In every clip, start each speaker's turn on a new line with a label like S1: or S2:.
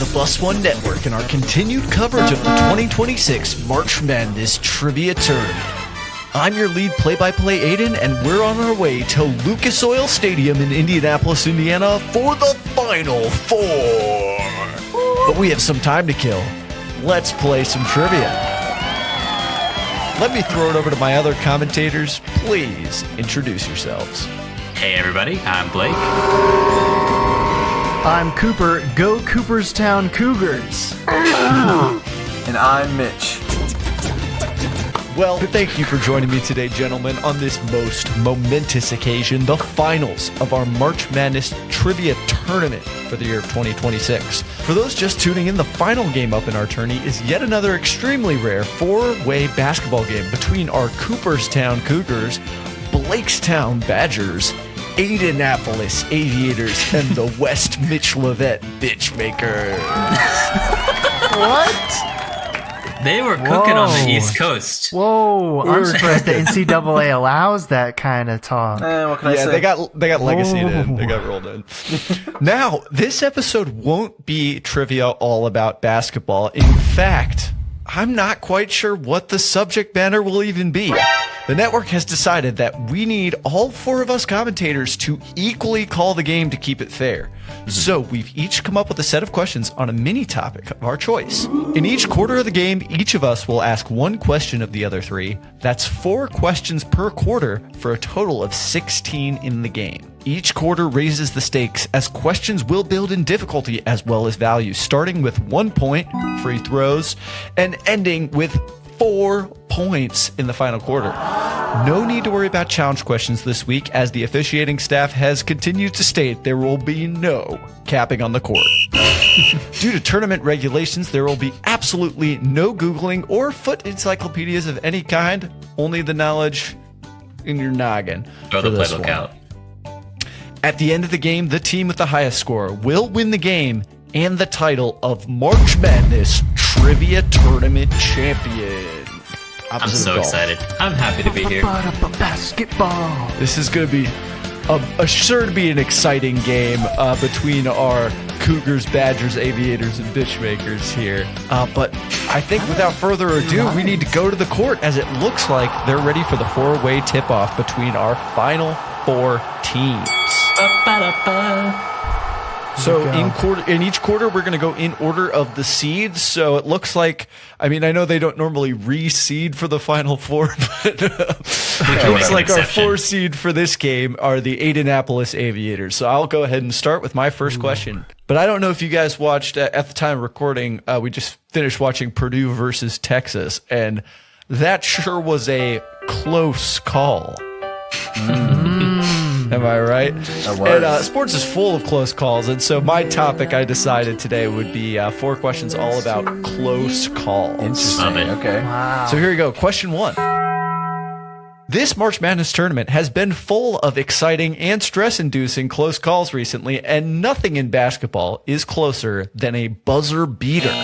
S1: the Bus One Network and our continued coverage of the 2026 March Madness Trivia Tournament. I'm your lead play-by-play Aidan, and we're on our way to Lucas Oil Stadium in Indianapolis, Indiana for the Final Four. But we have some time to kill. Let's play some trivia. Let me throw it over to my other commentators. Please introduce yourselves.
S2: Hey everybody, I'm Blake.
S3: I'm Cooper. Go Cooperstown Cougars.
S4: And I'm Mitch.
S1: Well, thank you for joining me today, gentlemen, on this most momentous occasion, the finals of our March Madness Trivia Tournament for the year of 2026. For those just tuning in, the final game up in our tourney is yet another extremely rare four-way basketball game between our Cooperstown Cougars, Blakestown Badgers, Aidannapolis Aviators, and the West Mitch Levette Bitchmakers.
S3: What?
S2: They were cooking on the East Coast.
S3: Whoa, I'm surprised the NCAA allows that kind of talk.
S4: What can I say?
S1: They got legacied in. They got rolled in. Now, this episode won't be trivia all about basketball. In fact, I'm not quite sure what the subject matter will even be. The network has decided that we need all four of us commentators to equally call the game to keep it fair. So we've each come up with a set of questions on a mini topic of our choice. In each quarter of the game, each of us will ask one question of the other three. That's 4 questions per quarter for a total of 16 in the game. Each quarter raises the stakes as questions will build in difficulty as well as value, starting with 1 point, free throws, and ending with 4 points in the final quarter. No need to worry about challenge questions this week, as the officiating staff has continued to state there will be no capping on the court. Due to tournament regulations, there will be absolutely no Googling or foot encyclopedias of any kind, only the knowledge in your noggin.
S2: Throw the playbook out.
S1: At the end of the game, the team with the highest score will win the game and the title of March Madness Trivia Tournament Champion.
S2: I'm so excited. I'm happy to be here.
S3: Basketball.
S1: This is going to be sure to be an exciting game between our Cougars, Badgers, Aviators, and Bitchmakers here. But I think without further ado, we need to go to the court, as it looks like they're ready for the four-way tip-off between our final 4 teams. So in each quarter, we're going to go in order of the seeds. So it looks like, I mean, I know they don't normally reseed for the Final Four, but it looks like our 4 seed for this game are the Aidannapolis Aviators. So I'll go ahead and start with my first question. But I don't know if you guys watched, at the time of recording, we just finished watching Purdue versus Texas, and that sure was a close call. Am I right? And sports is full of close calls, and so my topic I decided today would be 4 questions all about close calls.
S4: Interesting. Okay.
S3: Wow.
S1: So here we go. Question 1. This March Madness tournament has been full of exciting and stress-inducing close calls recently, and nothing in basketball is closer than a buzzer beater.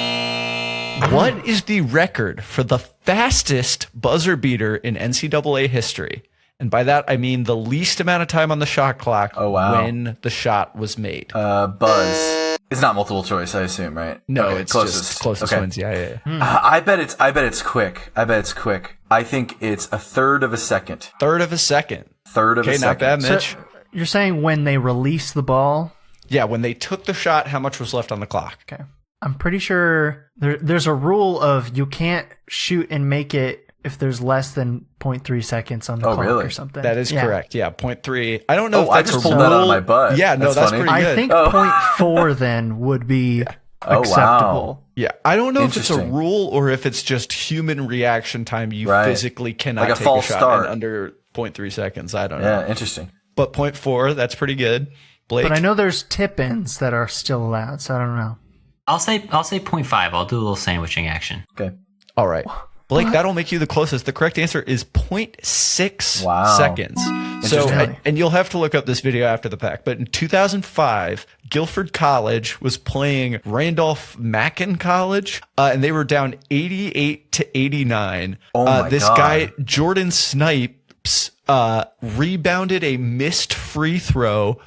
S1: What is the record for the fastest buzzer beater in NCAA history? And by that, I mean the least amount of time on the shot clock when the shot was made.
S4: Buzz. It's not multiple choice, I assume, right?
S1: No,
S4: okay,
S1: it's just closest wins. Yeah.
S4: I bet it's quick. I think it's a third of a second.
S1: Third of a second.
S4: Okay,
S1: not bad, Mitch.
S3: So you're saying when they release the ball?
S1: Yeah, when they took the shot, how much was left on the clock?
S3: Okay. I'm pretty sure there's a rule of you can't shoot and make it if there's less than 0.3 seconds on the clock or something.
S1: That is correct. Yeah, 0.3. I don't know if that's
S4: I just pulled that out of my butt.
S1: Yeah, that's
S4: funny.
S1: pretty good.
S3: I think 0.4 then would be acceptable.
S1: Yeah, I don't know if it's a rule or if it's just human reaction time. You physically cannot take a shot in under 0.3 seconds. I don't know.
S4: Yeah, interesting.
S1: But 0.4, that's pretty good. Blake?
S3: But I know there's tip-ins that are still allowed, so I don't know.
S2: I'll say 0.5. I'll do a little sandwiching action.
S4: Okay.
S1: All right. Blake, that'll make you the closest. The correct answer is 0.6 seconds. So, and you'll have to look up this video after the fact, but in 2005, Guilford College was playing Randolph-Macon College, and they were down 88-89. This guy, Jordan Snipes, rebounded a missed free throw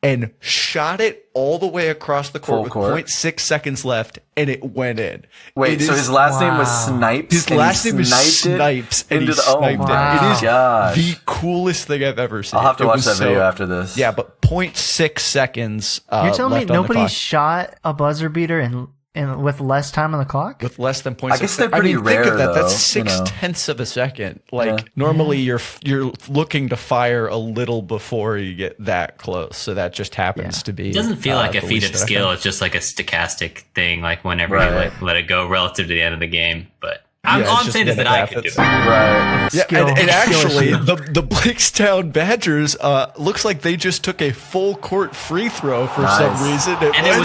S1: and shot it all the way across the court
S4: Full
S1: with
S4: court.
S1: 0.6 seconds left, and it went in.
S4: Wait,
S1: It
S4: so
S1: is-
S4: his last name was Snipes?
S1: His
S4: and
S1: last
S4: he
S1: name is Snipes, and he
S4: into the
S1: sniped it.
S3: wow.
S1: It is
S4: gosh.
S1: the coolest thing I've ever seen.
S4: I'll have to
S1: It
S4: watch
S1: was
S4: that video after this.
S1: Yeah, but 0.6 seconds.
S3: You're telling me
S1: left on the
S3: nobody
S1: clock.
S3: shot a buzzer beater and with less time on the clock?
S1: With less than 0.6.
S4: I guess they're pretty
S1: think
S4: rare,
S1: of that. That's
S4: though,
S1: 0.6 of a second. Like
S4: Yeah.
S1: normally, you're looking to fire a little before you get that close. So that just happens to be.
S2: It doesn't feel like a
S1: the
S2: feat
S1: least
S2: of
S1: that I
S2: skill.
S1: found.
S2: It's just like a stochastic thing, like whenever
S4: Right.
S2: you let it go relative to the end of the game. But
S1: Yeah,
S2: all
S1: it's
S2: I'm
S1: just
S2: saying is that I could do
S1: benefits.
S2: it.
S4: Right.
S1: Yeah,
S3: Skill.
S1: and
S3: Skill
S1: actually,
S3: issue.
S1: the Blakestown Badgers looks like they just took a full court free throw for
S4: Nice.
S1: some reason.
S2: And it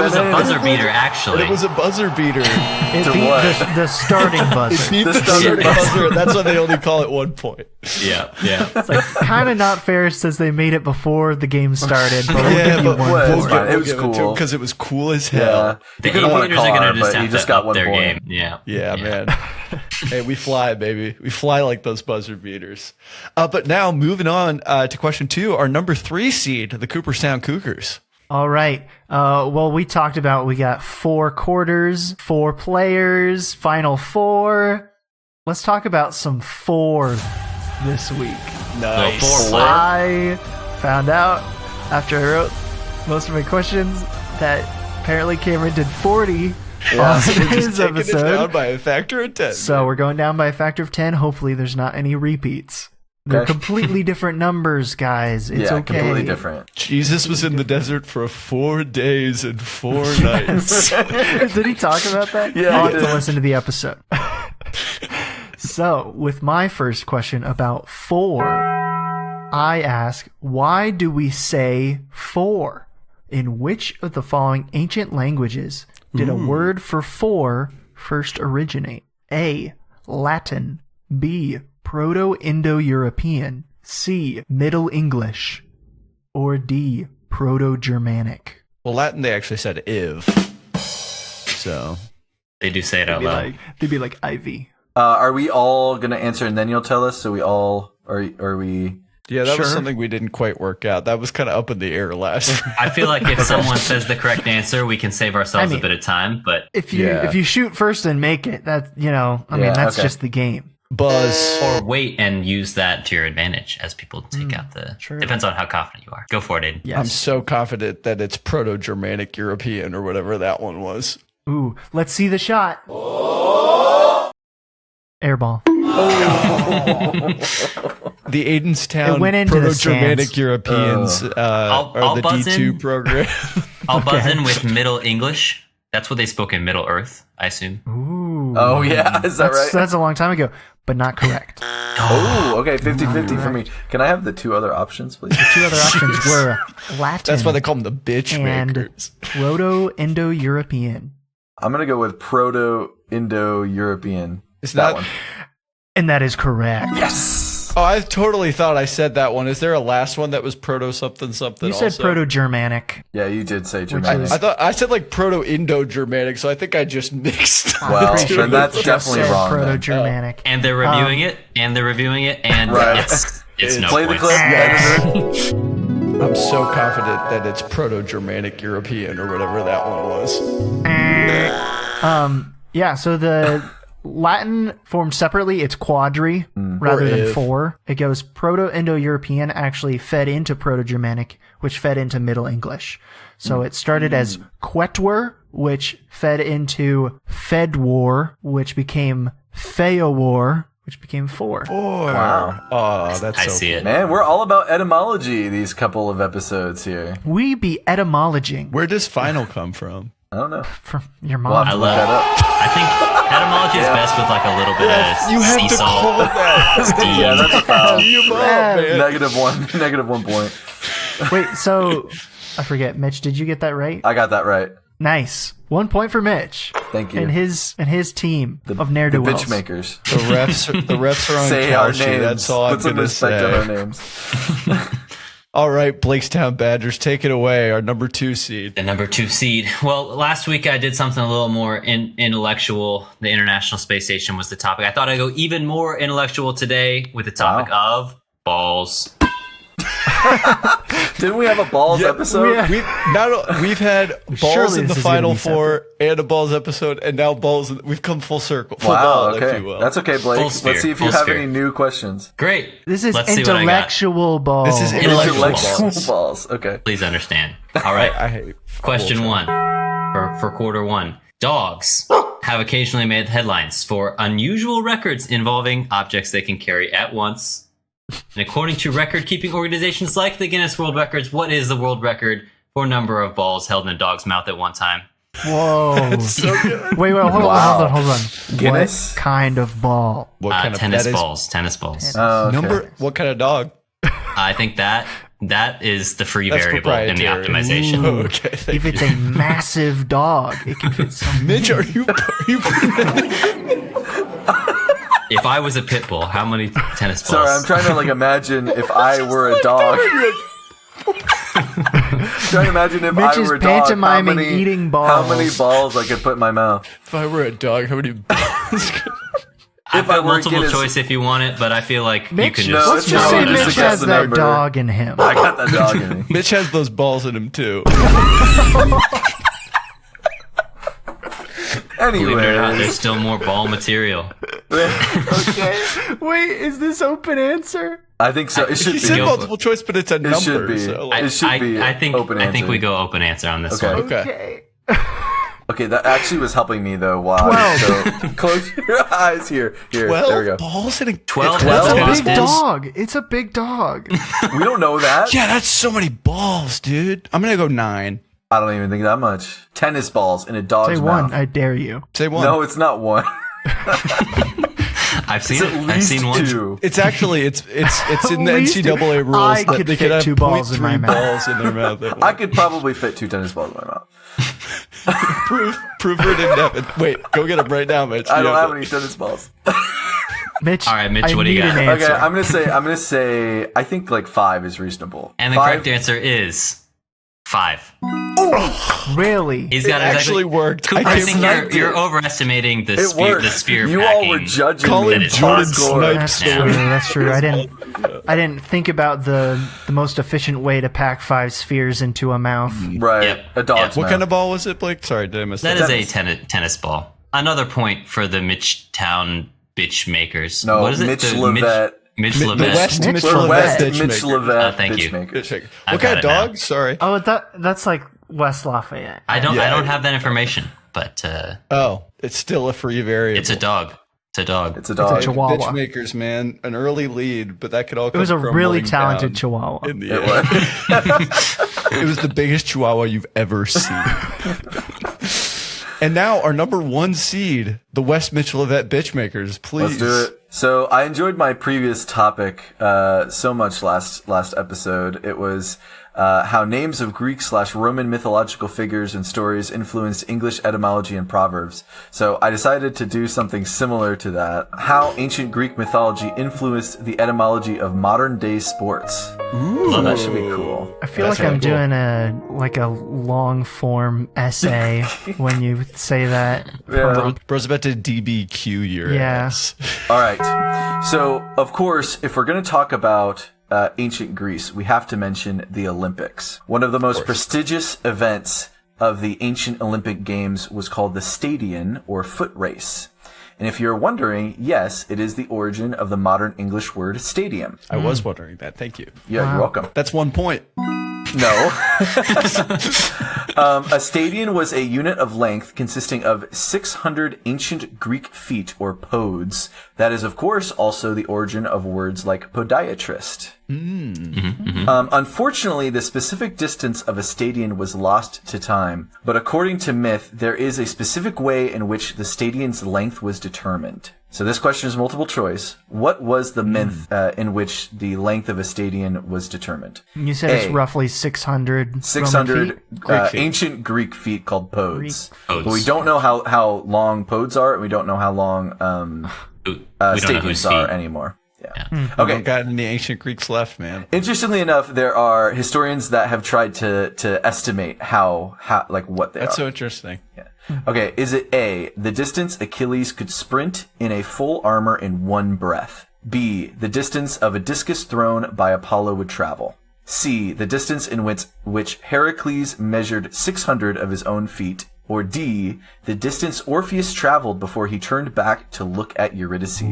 S2: was a buzzer beater, actually.
S1: It was a buzzer beater.
S3: It
S4: To
S3: beat
S4: what?
S3: the starting buzzer.
S1: Beat
S4: The
S1: the
S4: starting
S1: starting buzzer. That's why they only call it 1 point.
S2: Yeah, yeah.
S3: It's like kind of not fair since they made it before the game started, but we'll give you one.
S4: what?
S3: point.
S4: It's fine. It was cool.
S1: because it was cool as hell.
S4: Yeah.
S2: The
S4: He could have won a
S2: aviators are
S4: car,
S2: gonna just
S4: but he
S2: have
S4: just
S2: to
S4: got
S2: up
S4: 1
S2: their
S4: point.
S2: game. Yeah,
S1: Yeah, man. Hey, we fly, baby. We fly like those buzzer beaters. But now, moving on to question 2, our number 3 seed, the Cooperstown Cougars.
S3: All right. Well, we talked about we got 4 quarters, 4 players, final 4. Let's talk about some 4 this week.
S1: Nice.
S2: Four.
S3: I found out after I wrote most of my questions that apparently Cameron did 40 on today's
S1: Taking it down
S3: episode.
S1: by a factor of 10.
S3: So we're going down by a factor of 10. Hopefully there's not any repeats. They're
S4: Okay.
S3: completely different numbers, guys. It's
S4: Yeah,
S3: okay.
S4: completely different.
S1: Jesus was in the desert for 4 days and 4 nights.
S3: Did he talk about that?
S4: Yeah,
S3: I'll
S4: he
S3: have to
S4: did.
S3: listen to the episode. So, with my first question about 4, I ask, why do we say 4? In which of the following ancient languages did a word for 4 first originate? A. Latin. B. Proto-Indo-European. C. Middle English. Or D. Proto-Germanic.
S1: Well, Latin, they actually said "iv." So
S2: They do say it out loud.
S3: They'd be like Ivy.
S4: Are we all going to answer and then you'll tell us? So we all, are we...
S1: yeah, that was
S3: Sure.
S1: something we didn't quite work out. That was kind of up in the air last.
S2: I feel like if someone says the correct answer, we can save ourselves a bit of time. But
S3: If you shoot first and make it, that I mean
S4: Yeah,
S3: that's
S4: okay.
S3: just the game.
S1: Buzz.
S2: or wait and use that to your advantage as people take out the.
S3: true.
S2: Depends on how confident you are. Go for it, Aidan.
S3: Yes.
S1: I'm so confident that it's Proto-Germanic European or whatever that one was.
S3: Ooh, let's see the shot. Airball.
S1: The Aidenstown
S3: It went into the
S1: Proto-Germanic
S3: stands.
S1: Europeans
S2: I'll
S1: are the
S2: buzz
S1: D2
S2: in.
S1: program.
S2: I'll buzz in with Middle English. That's what they spoke in Middle Earth, I assume.
S3: Ooh.
S4: Oh, yeah. Is that right?
S3: That's a long time ago, but not correct.
S4: Oh, okay. 50-50 for me. Can I have the 2 other options, please?
S3: 2 other options were Latin
S1: That's why they call them the bitch
S3: and
S1: makers.
S3: Proto-Indo-European.
S4: I'm going to go with Proto-Indo-European.
S1: It's
S4: that
S1: not-
S4: one.
S3: And that is correct.
S4: Yes!
S1: Oh, I totally thought I said that one. Is there a last one that was proto something something?
S3: You said
S1: also?
S3: Proto-Germanic.
S4: Yeah, you did say Germanic.
S1: I thought I said like Proto-Indo-Germanic, so I think I just mixed.
S4: Well,
S3: Pretty
S4: then that's
S3: you
S4: definitely
S3: said
S4: wrong. then.
S3: Proto-Germanic.
S2: And they're reviewing it, and
S4: Right.
S2: it's no
S4: Play the
S2: points.
S4: clip.
S1: Yes.
S4: editor.
S1: I'm so confident that it's Proto-Germanic European or whatever that one was.
S3: Yeah, so the Latin formed separately, it's quadri rather
S1: Or
S3: than
S1: if.
S3: 4. It goes Proto-Indo-European actually fed into Proto-Germanic, which fed into Middle English. So it started as Quetwer, which fed into Fedwar, which became Feowar, which became 4.
S4: Wow.
S1: Oh, that's
S2: I
S1: so
S2: see
S1: cool.
S2: it.
S4: Man, we're all about etymology these couple of episodes here.
S3: We be etymologing
S1: Where does final come from?
S4: I don't know.
S3: from your
S4: We'll have
S3: mom.
S4: to look that up.
S2: I think etymology is best with like a little bit of
S1: You have
S2: sea
S1: to
S2: salt.
S1: call it that.
S2: steam.
S4: Yeah, that's a foul.
S1: You up, man.
S4: Negative 1 point.
S3: Wait, so I forget, Mitch, did you get that right?
S4: I got that right.
S3: Nice. 1 point for Mitch.
S4: Thank you.
S3: And his team of
S4: The
S3: ne'er-do-wells.
S4: bitch makers.
S1: The refs are on
S4: Say our
S1: Kalshi.
S4: names.
S1: That's all I'm
S4: Put some
S1: gonna
S4: respect on our
S1: say.
S4: names.
S1: All right, Blakestown Badgers, take it away. Our number 2 seed.
S2: The number 2 seed. Well, last week I did something a little more intellectual. The International Space Station was the topic. I thought I'd go even more intellectual today with the topic of balls.
S4: Didn't we have a balls episode?
S1: We've had balls
S3: Surely
S1: in the
S3: this is gonna
S1: Final
S3: be
S1: Four and a balls episode, and now balls. We've come full circle. Full
S4: Wow,
S1: ball,
S4: okay.
S1: if you will.
S4: That's okay, Blake.
S2: Full sphere,
S4: Let's see if you
S2: full
S4: have
S2: sphere.
S4: any new questions.
S2: Great.
S3: This is
S2: Let's see what I got.
S3: intellectual ball.
S1: This is
S2: Intellectual
S4: balls. Okay.
S2: Please understand. All right.
S1: I hate
S2: Question
S1: bullshit.
S2: 1 for quarter 1. Dogs have occasionally made headlines for unusual records involving objects they can carry at once. And according to record-keeping organizations like the Guinness World Records, what is the world record for number of balls held in a dog's mouth at one time?
S3: Whoa.
S1: So good.
S3: Wait, hold on.
S4: Guinness?
S3: What kind of ball?
S1: What kind of
S2: Tennis
S1: that is
S2: balls. Tennis balls.
S4: Okay.
S1: Number? What kind of dog?
S2: I think that is the free
S1: That's
S2: variable in the
S1: proprietary.
S2: optimization.
S1: Oh, okay. Thank
S3: If it's
S1: you.
S3: a massive dog, it can fit so
S1: Mitch,
S3: many.
S1: are you?
S2: If I was a pit bull, how many tennis balls?
S4: Sorry, I'm trying to imagine if I were a dog. Trying to imagine if
S3: Mitch
S4: I
S3: is
S4: were a dog,
S3: pantomiming eating
S4: how many
S3: balls.
S4: balls I could put in my mouth.
S1: If I were a dog, how many balls?
S2: I've
S4: if I
S2: got
S4: were
S2: multiple
S4: Guinness-
S2: choice if you want it, but I feel like you
S3: Mitch,
S2: can
S4: No,
S2: just
S3: let's
S4: it's
S3: just
S4: no,
S3: say
S4: just
S3: Mitch
S4: suggest
S3: has
S4: the
S3: that
S4: number.
S3: dog in him.
S4: I got that dog in me.
S1: Mitch has those balls in him too.
S2: Believe it or not, there's
S4: Anyway,
S2: still more ball material.
S3: Okay. Wait, is this open answer?
S4: I think so. It should
S1: He
S4: be.
S1: said
S2: go-
S1: multiple choice, but it's a number.
S4: should be.
S1: So,
S2: I,
S4: It should be
S2: I think
S4: open
S2: I think
S4: answer.
S2: we go open answer on this
S4: Okay.
S2: one.
S1: okay.
S4: Okay, that actually was helping me though. Wow.
S3: 12.
S4: So close your eyes. Here. There we
S1: 12
S4: go.
S1: balls in a
S2: 12
S4: 12
S3: It's a
S2: tennis
S3: big
S2: balls?
S3: dog. It's a big dog.
S4: We don't know that.
S1: Yeah, that's so many balls, dude. I'm gonna go 9.
S4: I don't even think that much. Tennis balls in a dog's
S3: Say
S4: mouth.
S3: one. I dare you.
S1: Say 1.
S4: No, it's not one.
S2: I've seen
S4: It's at
S2: it. I've
S4: least
S2: seen one.
S4: two.
S1: It's actually it's in the
S3: At least
S1: NCAA rules
S3: I
S1: that
S3: could
S1: they
S3: fit
S1: can have
S3: 2 balls in my
S1: 0.3
S3: mouth.
S1: balls in their mouth. at
S4: I
S1: once.
S4: could probably fit 2 tennis balls in my mouth.
S1: prove it in Devin. Wait, go get them right now, Mitch.
S4: I
S1: You
S4: don't
S1: have
S4: have any tennis balls.
S3: Mitch.
S2: All right, Mitch,
S3: I
S2: what do you
S3: need
S2: got?
S3: an answer.
S4: Okay, I'm gonna say I think 5 is reasonable.
S2: And the
S4: 5,
S2: correct answer is 5.
S3: Really?
S2: He's got
S1: It actually worked.
S2: Cooper,
S1: I
S2: I
S1: came
S2: think
S4: sniped
S2: you're
S4: it.
S2: overestimating the
S4: It
S2: sphere.
S4: worked.
S2: The sphere
S4: You
S2: packing.
S4: all were judging
S1: Call
S4: me.
S1: him
S2: That is
S1: Jordan
S2: hardcore.
S3: That's
S1: Snipes.
S3: true. That's true. I didn't think about the most efficient way to pack 5 spheres into a mouth.
S4: Right,
S2: Yep.
S4: a dog's
S1: What
S4: mouth.
S1: kind of ball was it, Blake? Sorry, did I miss
S2: That
S1: that?
S2: is a tennis ball. Another point for the Mitchtown bitch makers.
S4: No,
S2: what is it?
S4: Mitch
S2: The
S4: Levette.
S2: Mitch
S1: The
S2: Levette.
S1: West
S3: Mitch
S1: Mitch
S3: Levette.
S1: Levette
S4: West
S1: bitch
S4: Mitch
S1: maker.
S4: Levette.
S2: Thank you.
S4: bitchmaker.
S1: Bitch maker.
S2: I've
S1: What
S2: got
S1: kind of
S2: it now.
S1: dog? Sorry.
S3: Oh, that's like West Lafayette.
S2: I don't
S1: Yeah.
S2: have that information, but
S1: Oh, it's still a free variable.
S2: it's a dog. It's a dog.
S4: It's a dog.
S3: It's a Chihuahua.
S1: Bitch makers, man. An early lead, but that could all
S3: It was a
S1: come
S3: really
S1: crumbling
S3: talented
S1: down
S3: Chihuahua.
S1: in the
S4: It
S1: end.
S4: was.
S1: It was the biggest Chihuahua you've ever seen. And now our number 1 seed, the West Mitchell-Levette Bitchmakers. Please.
S4: Let's do it. So I enjoyed my previous topic so much last episode. It was how names of Greek/Roman mythological figures and stories influenced English etymology and proverbs. So I decided to do something similar to that. How ancient Greek mythology influenced the etymology of modern day sports. So that should be cool.
S3: I feel
S1: That's
S3: like I'm
S1: really cool.
S3: doing a long form essay when you say that.
S4: Yeah.
S1: Bro's about to DBQ your
S3: Yeah.
S1: ass.
S4: All right. So, of course, if we're going to talk about ancient Greece, we have to mention the Olympics. One of the most prestigious events of the ancient Olympic Games was called the Stadion, or foot race. And if you're wondering, yes, it is the origin of the modern English word stadium.
S1: I was wondering that. Thank you.
S4: Yeah, you're welcome.
S1: That's 1 point.
S4: No. A stadion was a unit of length consisting of 600 ancient Greek feet, or podes. That is, of course, also the origin of words like podiatrist. Unfortunately, the specific distance of a stadion was lost to time, but according to myth, there is a specific way in which the stadion's length was determined. So this question is multiple choice. What was the myth in which the length of a stadion was determined?
S3: You said it's
S4: A.
S3: roughly 600 Roman
S4: 600
S3: feet?
S1: Greek feet.
S4: ancient Greek feet called podes.
S2: Podes.
S4: But we don't know how long podes are, and we don't know how long
S2: We don't know whose
S4: stadiums are
S2: feet.
S4: anymore. Yeah.
S2: Yeah.
S1: I
S4: Okay.
S1: haven't gotten any ancient Greeks left, man.
S4: Interestingly enough, there are historians that have tried to estimate how what they
S1: That's
S4: are.
S1: so interesting.
S4: Okay, is it A, the distance Achilles could sprint in a full armor in one breath? B, the distance of a discus thrown by Apollo would travel? C, the distance in which Heracles measured 600 of his own feet, or D, the distance Orpheus traveled before he turned back to look at Eurydice?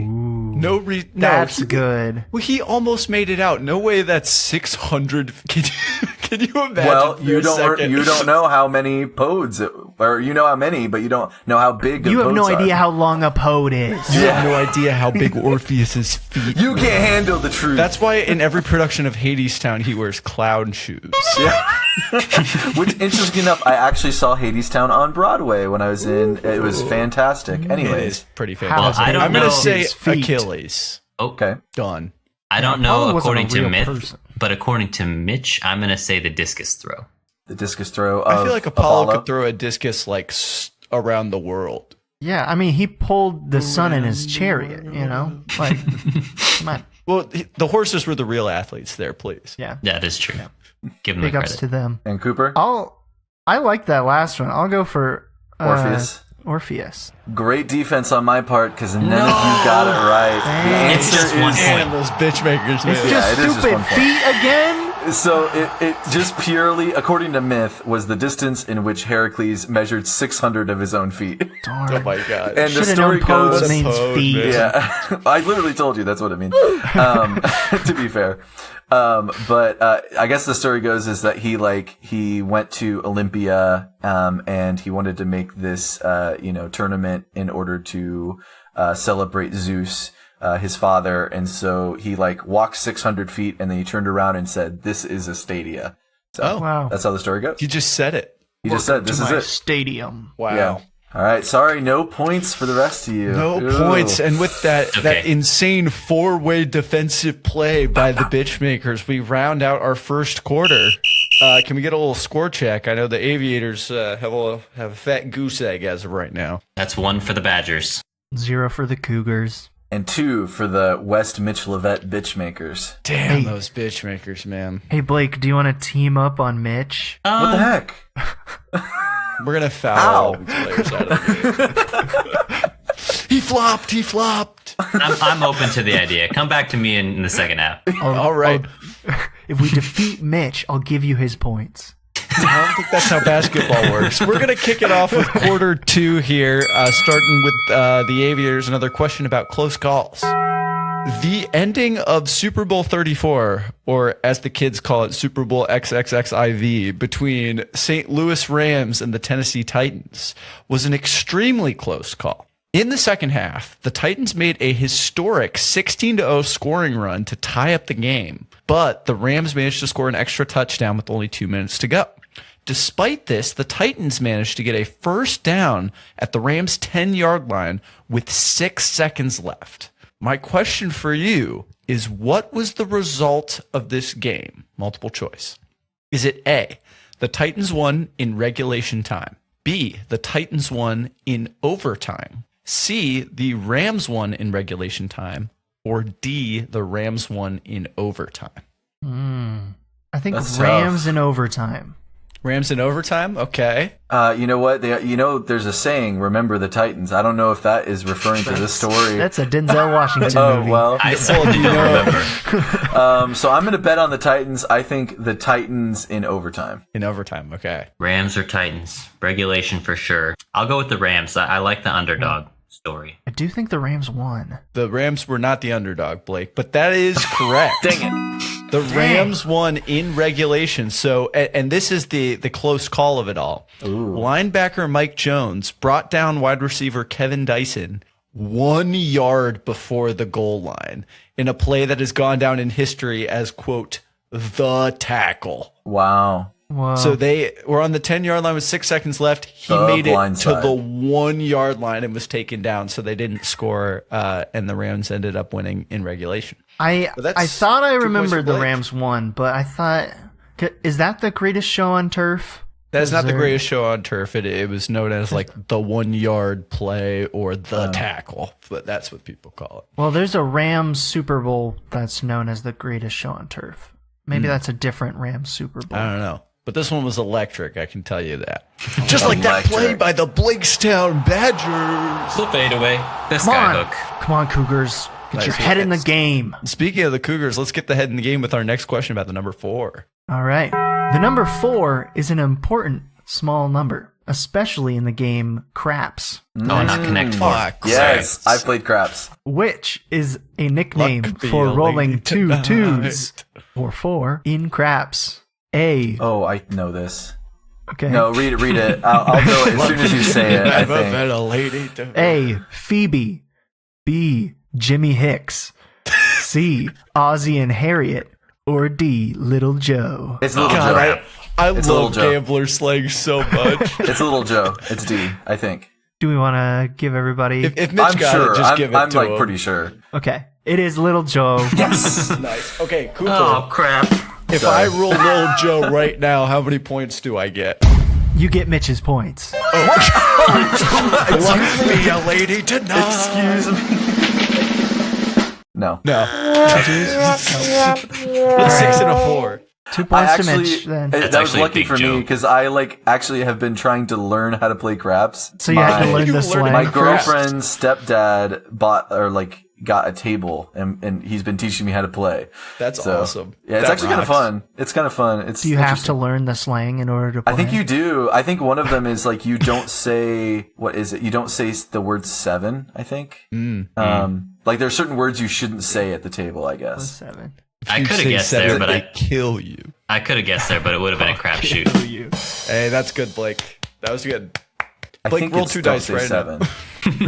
S3: That's good.
S1: Well, he almost made it out. No way that's 600. Can you imagine?
S4: Well, you don't know how many podes, or you know how many, but you don't know how big.
S3: You have no
S4: podes
S3: idea
S4: are.
S3: how long a pode is.
S1: You have no idea how big Orpheus's feet.
S4: You can't handle the truth.
S1: That's why in every production of Hadestown he wears clown shoes.
S4: Yeah. Which, interesting enough, I actually saw Hadestown on Broadway when I was in. It was fantastic.
S1: It
S4: Anyways,
S1: is pretty
S3: How
S1: famous.
S3: does it
S1: I'm
S2: know
S1: gonna say
S3: his feet?
S1: Achilles.
S4: okay.
S1: Done.
S2: I don't
S3: Apollo
S2: know
S3: wasn't
S2: according
S3: a
S2: to
S3: real
S2: myth,
S3: person.
S2: but according to Mitch, I'm going to say the discus throw.
S4: The discus throw.
S1: I feel like Apollo could throw a discus like around the world.
S3: Yeah, I mean, he pulled the sun in his chariot, you know? Like, come on.
S1: Well, the horses were the real athletes there, please.
S3: Yeah.
S2: That is true. Give them the
S3: Big ups
S2: credit.
S3: to them.
S4: And Cooper,
S3: I like that last one. I'll go for
S4: Orpheus.
S3: Orpheus.
S4: Great defense on my part because none of you got it right. The
S3: Dang.
S2: It's
S4: answer
S2: just one
S4: is
S2: point.
S1: And those bitch makers, man.
S3: It's
S4: Yeah,
S3: just
S4: it is just
S3: stupid
S4: 1 point.
S3: feet again?
S4: so it just purely, according to myth, was the distance in which Heracles measured 600 of his own feet.
S3: Darn.
S1: Oh my god.
S4: And the
S3: Should have
S4: story
S3: known podes
S4: goes,
S3: means
S1: Pode,
S3: feet.
S1: man.
S4: yeah, I literally told you that's what it means. To be fair, but I guess the story goes is that he went to Olympia, and he wanted to make this tournament in order to celebrate Zeus, his father, and so he walked 600 feet, and then he turned around and said, "This is a stadia." So
S1: Oh.
S3: Wow.
S4: that's how the story goes.
S1: You just said it.
S4: He just said, "This
S3: to
S4: is
S3: my
S4: it."
S3: stadium.
S1: Wow.
S4: Yeah. All right. Sorry, no points for the rest of you.
S1: No
S4: Ooh.
S1: points. And with that
S2: Okay.
S1: insane 4-way defensive play by the bitch makers, we round out our first quarter. Can we get a little score check? I know the Aviators have a fat goose egg as of right now.
S2: That's 1 for the Badgers.
S3: 0 for the Cougars.
S4: And 2 for the West Mitch Levette bitch makers.
S1: Damn,
S3: Hey.
S1: those bitch makers, man.
S3: Hey, Blake, do you want to team up on Mitch?
S4: What the heck?
S1: We're going to foul all these players out of the game. He flopped.
S2: I'm open to the idea. Come back to me in the second half.
S1: All right.
S3: If we defeat Mitch, I'll give you his points.
S1: I don't think that's how basketball works. We're going to kick it off with quarter 2 here, starting with the Aviators. Another question about close calls. The ending of Super Bowl 34, or as the kids call it, Super Bowl XXXIV, between St. Louis Rams and the Tennessee Titans was an extremely close call. In the second half, the Titans made a historic 16-0 scoring run to tie up the game, but the Rams managed to score an extra touchdown with only 2 minutes to go. Despite this, the Titans managed to get a first down at the Rams' 10-yard line with 6 seconds left. My question for you is, what was the result of this game? Multiple choice. Is it A, the Titans won in regulation time? B, the Titans won in overtime? C, the Rams won in regulation time? Or D, the Rams won in overtime?
S3: I think
S4: That's
S3: Rams
S4: tough.
S3: in overtime.
S1: Rams in overtime? Okay.
S4: You know what? There's a saying, remember the Titans. I don't know if that is referring to this story.
S3: That's a Denzel Washington
S4: Oh,
S3: movie.
S4: well.
S2: I certainly don't remember.
S4: So I'm going to bet on the Titans. I think the Titans in overtime.
S1: In overtime, okay.
S2: Rams or Titans. Regulation for sure. I'll go with the Rams. I like the underdog story.
S3: I do think the Rams won.
S1: The Rams were not the underdog, Blake, but that is correct.
S4: Dang it.
S1: The Rams won in regulation. So, and this is the close call of it all. Linebacker Mike Jones brought down wide receiver Kevin Dyson 1 yard before the goal line in a play that has gone down in history as, quote, the tackle.
S4: Wow.
S3: Whoa.
S1: So they were on the 10-yard line with 6 seconds left. He
S4: The
S1: made it
S4: blind
S1: to
S4: side.
S1: the 1 yard line and was taken down. So they didn't score, and the Rams ended up winning in regulation.
S3: I
S1: that's
S3: thought I
S1: 2 points for
S3: remembered the
S1: Blake.
S3: Rams won, but I thought, is that the greatest show on turf?
S1: That is not the
S3: there-
S1: greatest show on turf. It was known as like the 1 yard play or the tackle, but that's what people call it.
S3: Well, there's a Rams Super Bowl that's known as the greatest show on turf. Maybe that's a different Rams Super Bowl.
S1: I don't know. But this one was electric, I can tell you that. Just like that play
S4: Electric.
S1: by the Blakestown Badgers.
S2: The fadeaway. This
S3: Come
S2: guy
S3: on.
S2: hook.
S3: Come on, Cougars. Get your head in the game.
S1: Speaking of the Cougars, let's get the head in the game with our next question about the number 4.
S3: All right. The number 4 is an important small number, especially in the game Craps,
S2: Oh, not Connect 4.
S4: Yes, I played craps.
S3: which is a nickname
S1: Luck be
S3: for
S1: a
S3: rolling
S1: lady
S3: 2
S1: tonight.
S3: 2s or 4 in Craps. A.
S4: Oh, I know this.
S3: Okay.
S4: No, read it. I'll know it as soon as you say it, I think.
S1: a lady tonight.
S3: A. Phoebe. B. Jimmy Hicks. C. Ozzie and Harriet. Or D. Little Joe.
S4: It's Little
S1: God,
S4: Joe.
S1: I
S4: It's Little
S1: love
S4: Joe.
S1: gambler slang so much.
S4: It's Little Joe. It's D, I think.
S3: Do we want to give everybody...
S1: if Mitch
S4: I'm
S1: got
S4: sure.
S1: it, just give it
S4: I'm
S1: to
S4: like
S1: him.
S4: pretty sure.
S3: Okay. It is Little Joe.
S4: Yes.
S1: Nice. Okay, Cooper.
S2: Oh, crap.
S1: if
S4: sorry.
S1: I roll Little Joe right now, how many points do I get?
S3: You get Mitch's points.
S1: Luck be a lady tonight.
S4: Excuse me. No.
S1: No. It's 6 and a 4.
S3: 2
S4: I
S3: points to
S4: actually,
S3: Mitch then.
S4: that was
S2: actually a
S4: lucky
S2: big
S4: for me
S2: joke.
S4: because I actually have been trying to learn how to play craps.
S3: So you had to
S4: My-
S3: learn
S1: You
S3: the
S1: learned
S3: slang.
S4: My
S1: Craps.
S4: girlfriend's stepdad got a table and he's been teaching me how to play.
S1: That's
S4: So,
S1: awesome.
S4: Yeah, it's
S1: That
S4: actually kind of
S1: rocks.
S4: fun. It's kind of fun. It's
S3: Do you have to
S4: interesting.
S3: learn the slang in order to play?
S4: I think you do. I think one of them is like you don't say what is it? You don't say the word 7. I think. Like there's certain words you shouldn't say at the table. I guess.
S3: 7.
S2: I
S1: You
S2: could have
S1: say
S2: guessed
S1: 7,
S2: there, but
S1: they
S2: I
S1: kill you.
S2: could have guessed there, but it would have been a crapshoot.
S1: Hey, that's good, Blake. That was good.
S4: I
S1: Blake,
S4: think
S1: roll
S4: it's
S1: 2
S4: don't
S1: dice
S4: say
S1: right
S4: 7.
S1: now.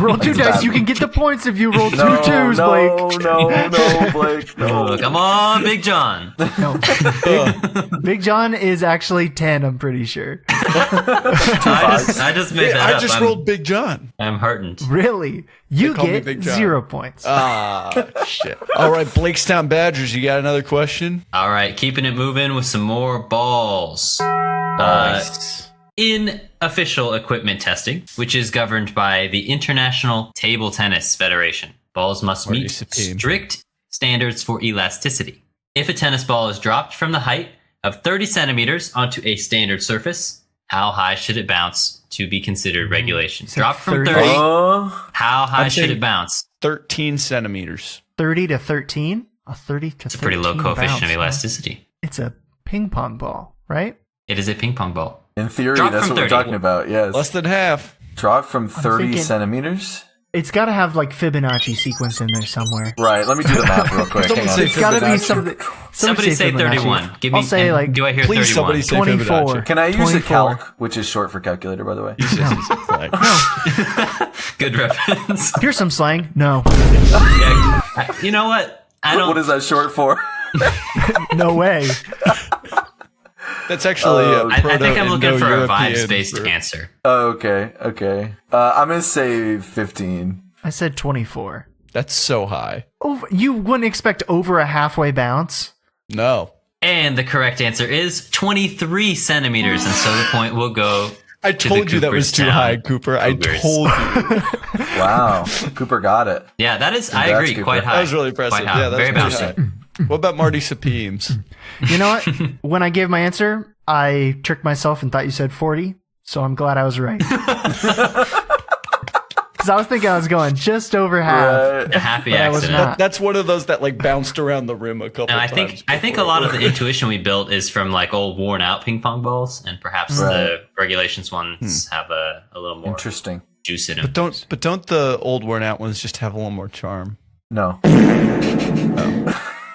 S3: Roll 2 dice. You can get the points if you roll 2 twos, Blake.
S4: No, Blake.
S2: Oh, come on, Big John.
S3: No. Big John is actually 10, I'm pretty sure.
S2: I just made that
S1: I
S2: up.
S1: just rolled Big John.
S2: I'm heartened.
S3: Really? You
S1: call me
S3: get
S1: Big John.
S3: 0 points.
S1: Ah, shit. All right, Blakestown Badgers, you got another question?
S2: All right, keeping it moving with some more balls. In official equipment testing, which is governed by the International Table Tennis Federation, balls must meet
S1: Supreme.
S2: strict standards for elasticity. If a tennis ball is dropped from the height of 30 centimeters onto a standard surface, how high should it bounce to be considered regulation?
S3: said
S2: Dropped from
S3: 30.
S2: 30,
S4: Oh,
S2: how high
S1: I'm
S2: should
S1: saying-
S2: it bounce?
S1: 13 centimeters.
S3: 30 to 13? A 30 to 13
S2: It's a pretty low coefficient of
S3: bounce, huh?
S2: elasticity.
S3: It's a ping pong ball, right?
S2: It is a ping pong ball.
S4: in theory,
S2: Drop
S4: that's
S2: from
S4: what we're
S2: 30.
S4: talking about. Yes.
S1: Less than half.
S4: Drop from 30
S3: thinking-
S4: centimeters.
S3: It's got to have like Fibonacci sequence in there somewhere.
S4: Right. Let me do the math real quick.
S1: Someone
S4: Hang on.
S1: say
S3: It's got to be
S1: Fibonacci.
S3: something.
S2: Somebody say
S3: Fibonacci.
S2: 31. Give me.
S3: I'll say like
S2: Do I hear
S1: Please,
S2: 31?
S1: somebody say
S3: 24.
S1: Fibonacci.
S4: Can I use
S3: 24.
S4: a calc, which is short for calculator, by the way?
S2: Good reference.
S3: Here's some slang. No.
S2: Yeah, you know what? I don't.
S4: What is that short for?
S3: No way.
S1: That's actually
S2: I think I'm looking for a vibes-based answer.
S4: Oh, okay. I'm gonna say 15.
S3: I said 24.
S1: That's so high.
S3: You wouldn't expect over a halfway bounce.
S1: No.
S2: And the correct answer is 23 centimeters, and so the point will go.
S1: I
S2: to
S1: told
S2: the
S1: you that was too
S2: Cooperstown
S1: high, Cooper.
S2: Cougars.
S1: I told you.
S4: Wow, Cooper got it.
S2: Yeah, that is. I
S4: Congrats,
S2: agree.
S4: Cooper.
S2: Quite high.
S1: That was really impressive.
S2: Quite high.
S1: Yeah, that
S2: Very
S1: was
S2: bouncy.
S1: pretty high. What about Marty Sapeems?
S3: You know what? When I gave my answer, I tricked myself and thought you said 40. So I'm glad I was right. Because I was thinking I was going just over half.
S4: Right.
S2: A happy
S3: But I was
S2: accident.
S3: not.
S1: That's one of those that like bounced around the rim a couple
S2: And I
S1: times.
S2: think a lot of the intuition we built is from like old worn out ping pong balls, and perhaps the regulations ones have a little more
S4: Interesting.
S2: juice in them.
S1: But don't the old worn out ones just have a little more charm?
S4: No.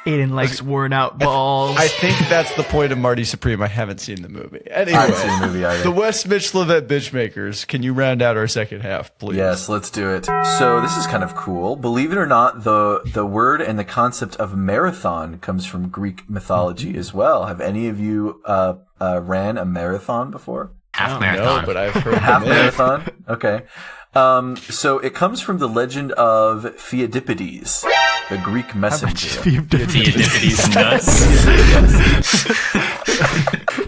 S3: Aiden likes worn out balls.
S1: I think that's the point of Marty Supreme. I haven't seen the movie. Anyway,
S4: I haven't seen the movie either.
S1: the West Mitch Levette Bitchmakers. Can you round out our second half, please?
S4: Yes, let's do it. So this is kind of cool. Believe it or not, the word and the concept of marathon comes from Greek mythology as well. Have any of you ran a marathon before?
S2: Half
S1: No,
S2: marathon.
S1: but I've heard
S4: Half
S1: the name.
S4: marathon? Okay. So it comes from the legend of Pheidippides, the Greek messenger.
S2: Theodippides nuts.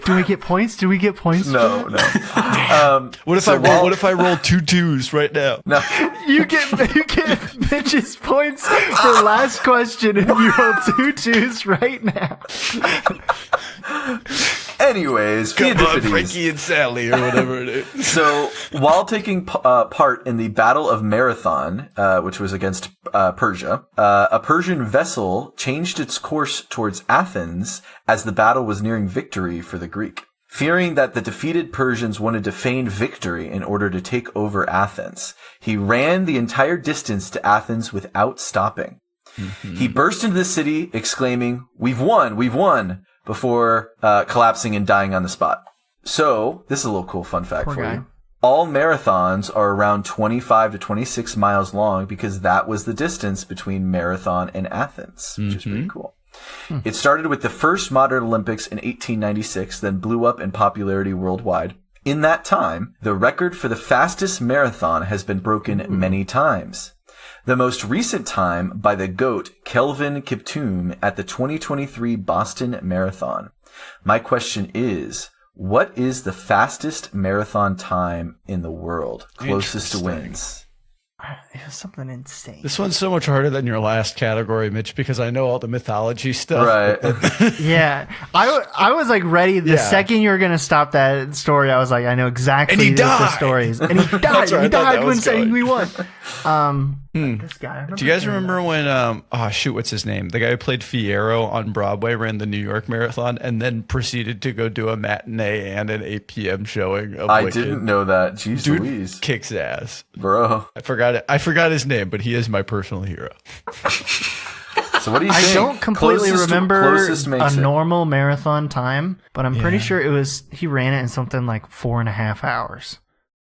S3: Do we get points? Do we get points?
S4: No.
S1: What if
S4: So
S1: what if I roll 2 2s right now?
S4: No.
S3: You get Mitch's points for last question if you roll 2 twos right now.
S4: Anyways,
S1: Come on,
S4: Pheidippides.
S1: Frankie and Sally, or whatever it is.
S4: So, while taking part in the Battle of Marathon, which was against Persia, a Persian vessel changed its course towards Athens as the battle was nearing victory for the Greek. Fearing that the defeated Persians wanted to feign victory in order to take over Athens, he ran the entire distance to Athens without stopping. He burst into the city, exclaiming, we've won, before collapsing and dying on the spot. So, this is a little cool fun fact
S3: Poor
S4: for
S3: guy.
S4: you. All marathons are around 25 to 26 miles long because that was the distance between Marathon and Athens, which is pretty cool. It started with the first modern Olympics in 1896, then blew up in popularity worldwide. In that time, the record for the fastest marathon has been broken many times. The most recent time by the GOAT, Kelvin Kiptum, at the 2023 Boston Marathon. My question is, what is the fastest marathon time in the world? Closest to wins.
S3: It was something insane.
S1: This one's so much harder than your last category, Mitch, because I know all the mythology stuff.
S4: Right.
S3: Yeah, I was like ready the second you were gonna stop that story. I was like, I know exactly
S1: And he
S3: what the
S1: died.
S3: story is, and he died.
S1: That's where I
S3: He
S1: thought
S3: died
S1: that
S3: when
S1: was
S3: saying
S1: going.
S3: we won. This guy.
S1: Do you guys remember when, what's his name? The guy who played Fierro on Broadway ran the New York Marathon and then proceeded to go do a matinee and an 8 p.m. showing of
S4: I
S1: Wicked.
S4: didn't know that. Jeez
S1: Dude
S4: Louise.
S1: kicks ass.
S4: Bro.
S1: I forgot his name, but he is my personal hero.
S4: So what do you think?
S3: I don't completely remember
S4: closest
S3: a
S4: makes it.
S3: normal marathon time, but I'm pretty sure he ran it in something like 4.5 hours.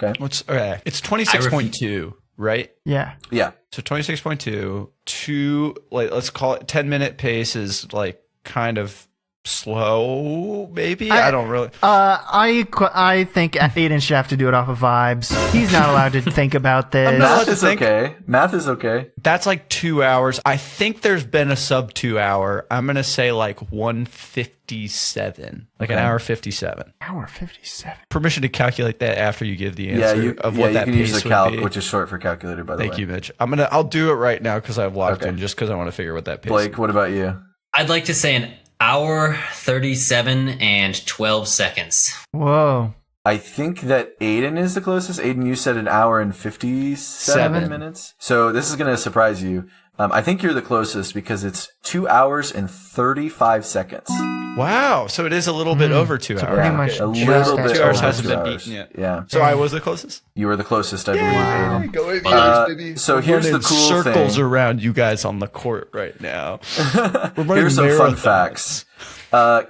S4: Okay.
S1: It's 26.2, right?
S3: Yeah.
S4: Yeah.
S1: So 26.2, let's call it 10-minute pace is like kind of slow, maybe? I don't really.
S3: I think Aidan should have to do it off of vibes. He's not allowed to think about this.
S4: Math is okay. Math is okay.
S1: That's like 2 hours. I think there's been a sub 2 hour. I'm going to say like 157, like an hour 57.
S3: Hour 57.
S1: Permission to calculate that after you give the answer
S4: Yeah, you
S1: of what that
S4: can use
S1: pace
S4: the
S1: would
S4: calc,
S1: be.
S4: which is short for calculator, by the way.
S1: Thank you, Mitch. I'll do it right now because I've locked
S4: Okay.
S1: in just because I want to figure what that pace
S4: Blake,
S1: is.
S4: what about you?
S2: I'd like to say an hour, 37 and 12 seconds.
S3: Whoa.
S4: I think that Aidan is the closest. Aidan, you said an hour and 57 minutes. So this is going to surprise you. I think you're the closest because it's 2 hours and 35 seconds.
S1: Wow. So it is a little bit over 2 hours.
S3: pretty much
S4: a
S3: just
S4: little
S3: at
S4: bit
S1: 2
S4: over
S1: hours hasn't
S4: 2
S1: been
S4: hours.
S1: beaten yet.
S4: Yeah.
S1: So I was the closest?
S4: You were the closest, I believe, Aidan.
S1: Go with
S4: So here's the cool
S1: circles
S4: thing.
S1: around you guys on the court right now. We're running
S4: Here's some fun
S1: marathons.
S4: facts.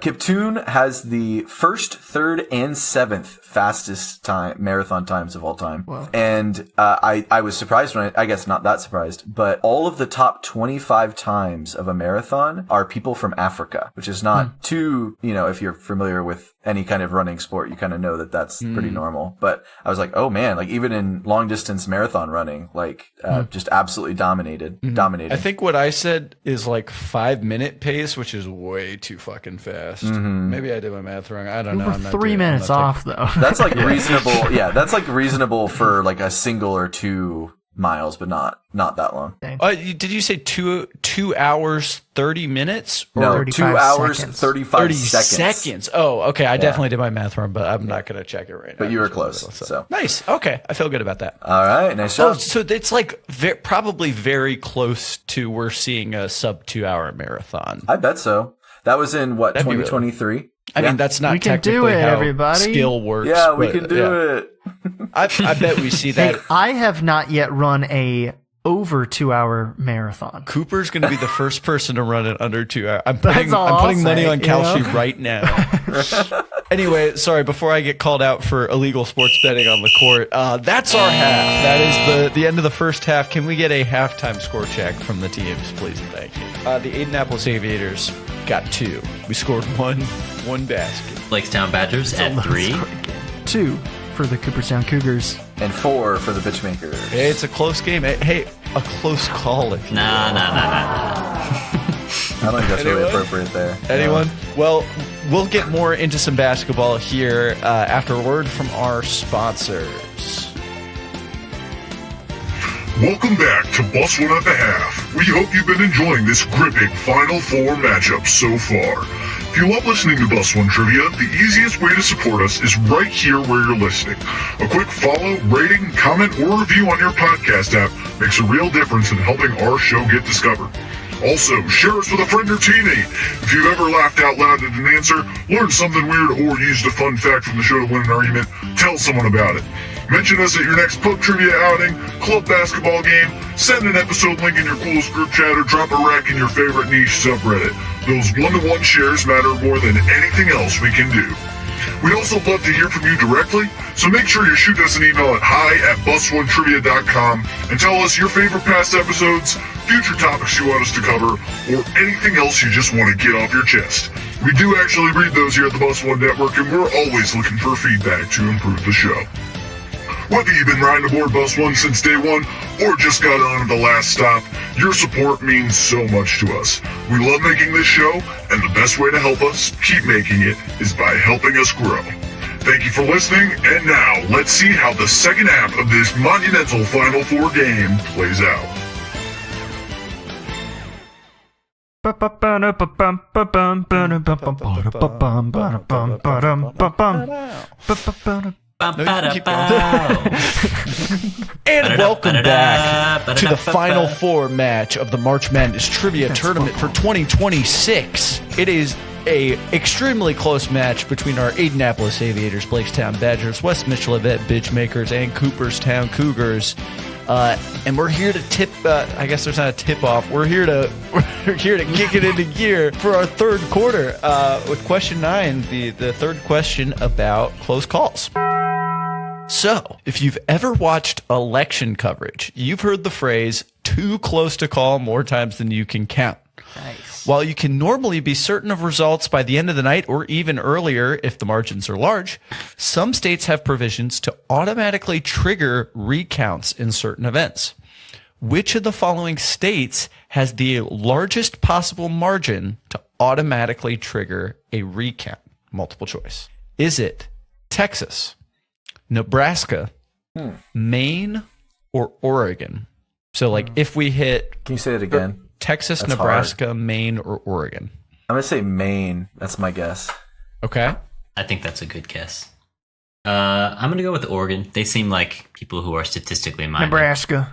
S4: Kiptoon has the first, third, and seventh fastest marathon times of all time.
S3: Wow.
S4: And I was surprised when I guess not that surprised, but all of the top 25 times of a marathon are people from Africa, which is not too, if you're familiar with any kind of running sport, you kind of know that that's pretty normal. But I was like, oh man, like even in long distance marathon running, just absolutely dominated.
S1: I think what I said is like 5-minute pace, which is way too fucking fast. Maybe I did my math wrong. I don't know.
S3: We're
S1: I'm not
S3: 3
S1: doing-
S3: minutes
S1: I'm not
S3: off, though.
S4: That's like reasonable. Yeah, that's like reasonable for like a single or 2 miles, but not that long.
S1: Did you say 2 hours 30 minutes? Or
S4: No,
S3: 35
S4: 2 hours,
S3: seconds.
S4: 35
S1: 30
S4: seconds.
S1: seconds. Oh, okay. I definitely did my math wrong, but I'm not going to check it right now.
S4: But you were close. So.
S1: Nice. Okay. I feel good about that.
S4: All right, nice
S1: Oh,
S4: job.
S1: so it's like probably very close to we're seeing a sub 2 hour marathon.
S4: I bet so. That was in what,
S1: That'd be really-
S4: 2023?
S1: I mean, that's not
S3: We can do
S1: technically
S3: it,
S1: how
S3: everybody.
S1: skill works.
S4: Yeah, we
S1: but,
S4: can do it.
S1: I bet we see that.
S3: Hey, I have not yet run a over 2 hour marathon.
S1: Cooper's going to be the first person to run it under 2 hours. I'm
S3: That's
S1: putting,
S3: all
S1: I'm
S3: I'll
S1: putting money
S3: say,
S1: on
S3: you
S1: Kalshi
S3: know?
S1: right now. Anyway, sorry, before I get called out for illegal sports betting on the court, that's our half. That is the end of the first half. Can we get a halftime score check from the teams, please and thank you? The Aidan Aviators got 2. We scored one basket.
S2: Blakestown Badgers at 3.
S3: 2 for the Cooperstown Cougars.
S4: And 4 for the Bitchmakers.
S1: Hey, it's a close game. Hey, a close call if you will.
S2: Nah.
S4: I don't think that's really
S1: Anyone?
S4: appropriate there.
S1: Anyone? Well, we'll get more into some basketball here after a word from our sponsors.
S5: Welcome back to Boss One at the Half. We hope you've been enjoying this gripping Final Four matchup so far. If you love listening to Bus One Trivia, the easiest way to support us is right here where you're listening. A quick follow, rating, comment, or review on your podcast app makes a real difference in helping our show get discovered. Also, share us with a friend or teammate. If you've ever laughed out loud at an answer, learned something weird, or used a fun fact from the show to win an argument, tell someone about it. Mention us at your next pub trivia outing, club basketball game, send an episode link in your coolest group chat, or drop a rec in your favorite niche subreddit. Those one-to-one shares matter more than anything else we can do. We'd also love to hear from you directly, so make sure you shoot us an email at hi@busonetrivia.com and tell us your favorite past episodes, future topics you want us to cover, or anything else you just want to get off your chest. We do actually read those here at the Bus One Network, and we're always looking for feedback to improve the show. Whether you've been riding aboard Bus One since day one, or just got on at the last stop, your support means so much to us. We love making this show, and the best way to help us keep making it is by helping us grow. Thank you for listening, and now let's see how the second half of this monumental Final Four game plays out.
S1: And welcome back to the Final Four match of the March Madness Trivia Tournament for 2026. It is a extremely close match between our Aidannapolis Aviators, Blakestown Badgers, West Mitchell-Yvette Bitchmakers, and Cooperstown Cougars. And we're here to tip. I guess there's not a tip off. We're here to kick it into gear for our third quarter with question 9, the third question about close calls. So, if you've ever watched election coverage, you've heard the phrase "too close to call" more times than you can count.
S3: Nice.
S1: While you can normally be certain of results by the end of the night or even earlier if the margins are large, some states have provisions to automatically trigger recounts in certain events. Which of the following states has the largest possible margin to automatically trigger a recount? Multiple choice. Is it Texas, Nebraska, Maine, or Oregon? So, like, if we hit
S4: Can you say it again?
S1: Texas,
S4: That's
S1: Nebraska,
S4: hard.
S1: Maine, or Oregon.
S4: I'm going to say Maine. That's my guess.
S1: Okay.
S2: I think that's a good guess. I'm going to go with Oregon. They seem like people who are statistically minded.
S3: Nebraska.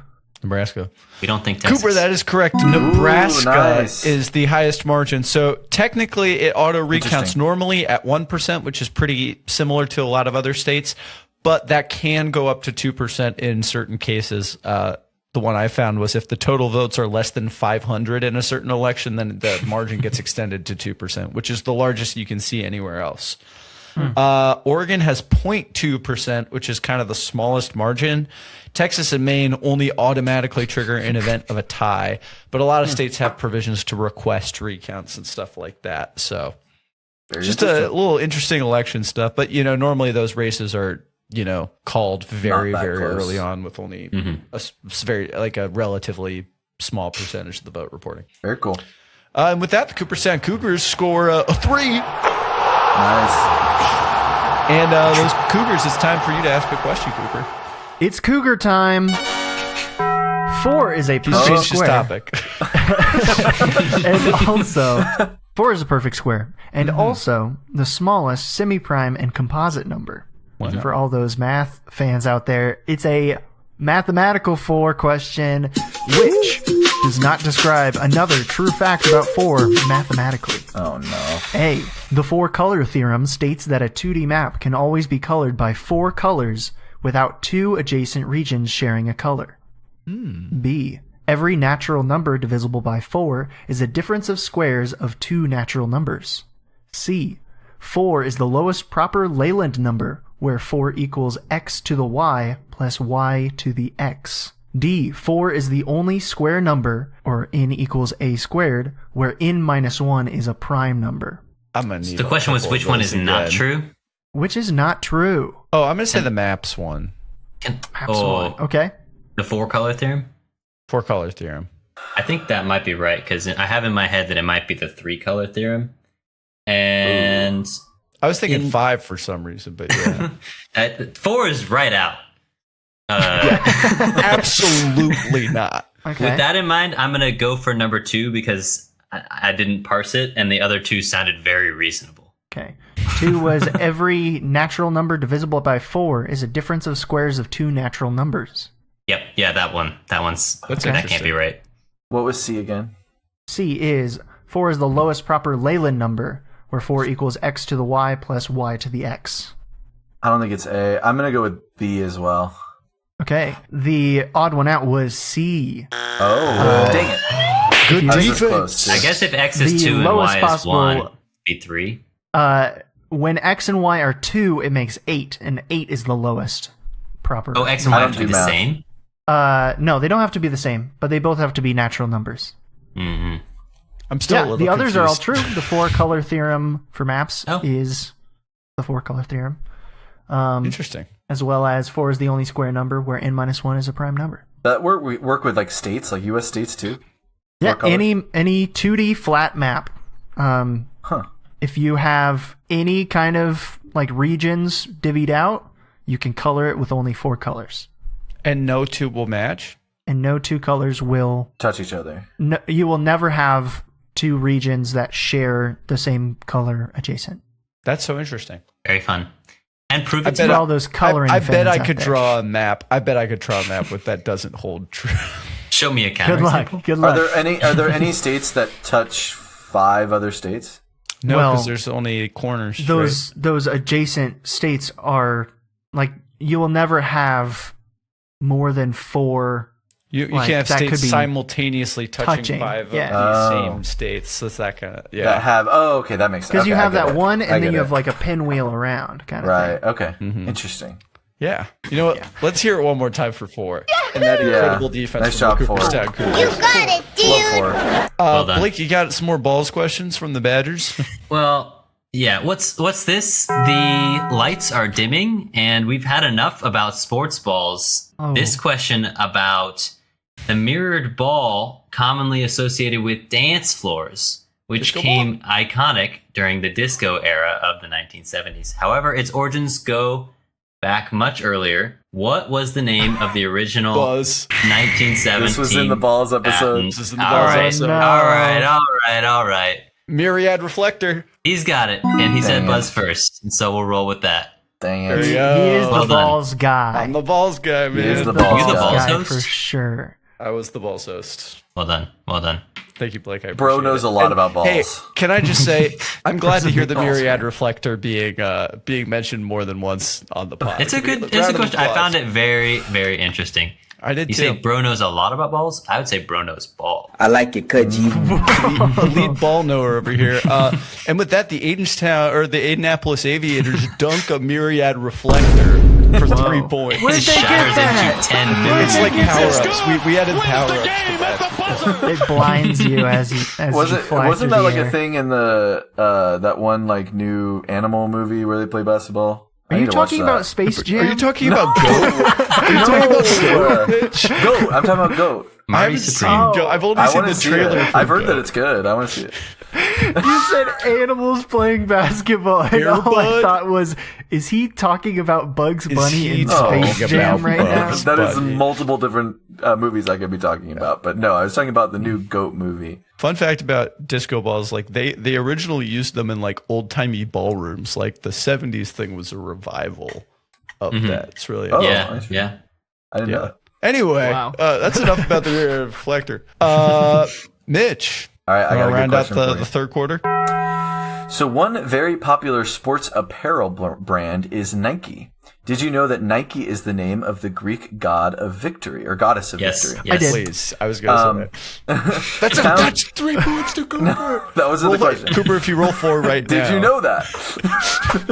S2: We don't think Texas.
S1: Cooper, that is correct. Nebraska
S4: nice.
S1: is the highest margin. So technically it auto recounts
S4: Interesting.
S1: normally at 1%, which is pretty similar to a lot of other states, but that can go up to 2% in certain cases. The one I found was if the total votes are less than 500 in a certain election, then the margin gets extended to 2%, which is the largest you can see anywhere else. Oregon has 0.2%, which is kind of the smallest margin. Texas and Maine only automatically trigger in event of a tie, but a lot of states have provisions to request recounts and stuff like that. So
S4: Very
S1: just a
S4: interesting.
S1: little interesting election stuff. But, you know, normally those races are, you know, called very,
S4: Not that
S1: very
S4: close.
S1: early on with only a relatively small percentage of the vote reporting.
S4: Very cool.
S1: And with that, the Cooperstown Cougars score a 3.
S4: Nice.
S1: And those Cougars, it's time for you to ask a question, Cooper.
S3: It's Cougar time. 4 is a perfect
S1: Change this
S3: square.
S1: topic.
S3: And also, 4 is a perfect square. And also, the smallest semi-prime and composite number. For all those math fans out there, it's a mathematical 4 question, which does not describe another true fact about 4 mathematically.
S4: Oh, no.
S3: A. The 4-color theorem states that a 2D map can always be colored by 4 colors without 2 adjacent regions sharing a color. B. Every natural number divisible by 4 is a difference of squares of 2 natural numbers. C. 4 is the lowest proper Leyland number, where 4 equals x to the y plus y to the x. D. 4 is the only square number, or n equals a squared, where n minus 1 is a prime number.
S1: I'm gonna need
S2: The question was, which one is not true?
S3: Which is not true.
S1: Oh, I'm going to say the maps one.
S3: Okay.
S2: The 4-color theorem?
S1: 4-color theorem.
S2: I think that might be right, because I have in my head that it might be the 3-color theorem. And
S1: I was thinking 5 for some reason, but yeah.
S2: 4 is right out.
S1: Absolutely not.
S3: Okay.
S2: With that in mind, I'm going to go for number 2 because I didn't parse it, and the other two sounded very reasonable.
S3: Okay. 2 was every natural number divisible by 4 is a difference of squares of 2 natural numbers.
S2: Yep, yeah, that one. That can't
S1: interesting.
S2: be right.
S4: What was C again?
S3: C is 4 is the lowest proper Leyland number, where 4 equals x to the y plus y to the x.
S4: I don't think it's A. I'm going to go with B as well.
S3: Okay. The odd one out was C.
S4: Oh, dang it.
S1: Good
S4: I was this
S1: defense.
S4: close.
S2: I guess if x is
S3: The
S2: 2 and
S3: lowest
S2: y is
S3: possible-
S2: 1, it'd be 3.
S3: When x and y are 2, it makes 8, and 8 is the lowest proper.
S2: Oh, x and
S4: I
S2: y
S4: don't
S2: have to be
S4: do
S2: the
S4: math.
S2: same?
S3: No, they don't have to be the same, but they both have to be natural numbers.
S2: Mm-hmm.
S1: I'm still a
S3: Yeah,
S1: little
S3: the others are all
S1: confused.
S3: true. The 4-color theorem for maps
S2: Oh.
S3: is the 4-color theorem.
S1: Interesting.
S3: As well as 4 is the only square number where n-1 is a prime number.
S4: That we work with like states, like U.S. states too.
S3: Yeah,
S4: Four-color?
S3: any 2D flat map.
S4: Huh.
S3: If you have any kind of like regions divvied out, you can color it with only 4 colors.
S1: And no two will match?
S3: And no 2 colors will...
S4: Touch each other.
S3: No, you will never have 2 regions that share the same color adjacent.
S1: That's so interesting.
S2: Very fun. And prove
S1: I
S2: it
S1: bet
S3: For
S2: to
S3: all those coloring
S1: I bet
S3: fans
S1: I
S3: out
S1: could
S3: there.
S1: draw a map. I bet I could draw a map with that doesn't hold true.
S2: Show me a counter.
S3: Good luck. Good
S4: Are
S3: luck.
S4: there any states that touch 5 other states?
S1: No,
S3: Well,
S1: because there's only corners.
S3: Those adjacent states are like you will never have more than 4.
S1: You
S3: like,
S1: can't have
S3: that
S1: states
S3: could be
S1: simultaneously touching
S3: touching,
S1: 5
S3: yeah.
S1: of the
S4: Oh.
S1: same states. So it's that kind of
S4: That have okay, that makes sense.
S3: Because you
S4: Okay, I
S3: have
S4: get
S3: that
S4: it.
S3: one,
S4: I
S3: and then
S4: get
S3: you
S4: it.
S3: have like a pinwheel around kind of
S4: right.
S3: thing.
S4: Okay,
S1: Mm-hmm.
S4: interesting.
S1: Yeah. You know what? Let's hear it one more time for 4. And that incredible defense.
S4: Nice
S1: from
S4: job,
S1: the
S4: 4.
S1: Cooperstown Cougars.
S6: You got it, dude.
S4: Love 4.
S2: Well done.
S1: Blake, you got some more balls questions from the Badgers?
S2: Well, yeah. What's this? The lights are dimming, and we've had enough about sports balls.
S3: Oh.
S2: This question about the mirrored ball commonly associated with dance floors, which
S1: Disco
S2: became iconic during the disco era of the 1970s. However, its origins go back much earlier. What was the name of the original
S1: Buzz.
S2: 1917?
S4: This was in the balls episode.
S2: patent?
S1: This is in the
S2: All
S1: balls
S2: right,
S1: episode.
S2: all right.
S1: Myriad reflector.
S2: He's got it, and he said
S4: Dang
S2: Buzz
S4: it.
S2: first, and so we'll roll with that.
S4: Dang
S1: There you
S4: it.
S1: go.
S3: He is
S2: Well
S3: the
S2: done.
S3: balls guy.
S1: I'm the balls guy, man.
S4: He is the
S3: The
S4: balls
S2: You the
S4: guy.
S2: balls
S3: guy
S2: host?
S3: for sure.
S1: I was the balls host.
S2: Well done.
S1: Thank you, Blake. I
S4: Bro
S1: appreciate
S4: knows
S1: it.
S4: a lot
S1: And,
S4: about balls.
S1: Hey, can I just say, I'm glad to hear the
S4: Balls,
S1: Myriad
S4: man.
S1: reflector being mentioned more than once on the pod.
S2: It's a
S1: Can we
S2: good
S1: get round of
S2: question. I
S1: applause?
S2: found it very, very interesting.
S1: I did
S2: You
S1: too.
S2: say bro knows a lot about balls? I would say bro knows ball.
S7: I like your cut, G.
S1: the lead ball knower over here. And with that, the Aidannapolis Aviators dunk a Myriad reflector for 3 points.
S3: Where did they get
S2: Shatters
S3: that?
S2: into 10 million.
S1: It's like power-ups. We added power-ups.
S3: It blinds you as you fly
S4: Wasn't
S3: through
S4: that
S3: the
S4: like
S3: air.
S4: a thing in the that one like new animal movie where they play basketball? I
S3: Are
S4: need
S3: you
S4: to watch
S3: talking
S4: that.
S3: about Space Jam?
S1: Are you talking about Goat? Are you talking about Goat, Mitch?
S4: Goat. I'm talking about Goat.
S1: I
S2: Marty
S1: haven't
S2: Supreme.
S1: seen Goat. I've only
S4: I
S1: seen
S4: want
S1: the
S4: to see
S1: trailer.
S4: it.
S1: for
S4: I've heard
S1: Goat.
S4: that it's good. I want to see it.
S3: You said animals playing basketball, and all I
S1: Airbud?
S3: thought was, is he talking about Bugs
S1: Is
S3: Bunny
S1: he
S3: in
S1: talking
S3: Space Jam
S1: about
S3: right now?
S1: Bugs
S4: That is
S1: Bunny?
S4: multiple different movies I could be talking about, but no, I was talking about the new Goat movie.
S1: Fun fact about disco balls, like they originally used them in like old timey ballrooms. Like the 70s thing was a revival of that. It's really
S4: Oh,
S2: Yeah,
S4: I see.
S2: yeah.
S4: I didn't know
S1: yeah.
S4: that.
S1: Anyway,
S3: Wow.
S1: That's enough about the rear reflector. Mitch,
S4: All right, I got a good
S1: round out
S4: question for
S1: the
S4: you.
S1: third quarter.
S4: So one very popular sports apparel brand is Nike. Did you know that Nike is the name of the Greek god of victory or goddess of
S2: Yes,
S4: victory?
S2: yes.
S3: did.
S1: Please, I was going to say that.
S4: Found-
S1: That's 3 points to Cooper.
S4: That wasn't the question.
S1: Cooper, if you roll 4 right now.
S4: Did you know that?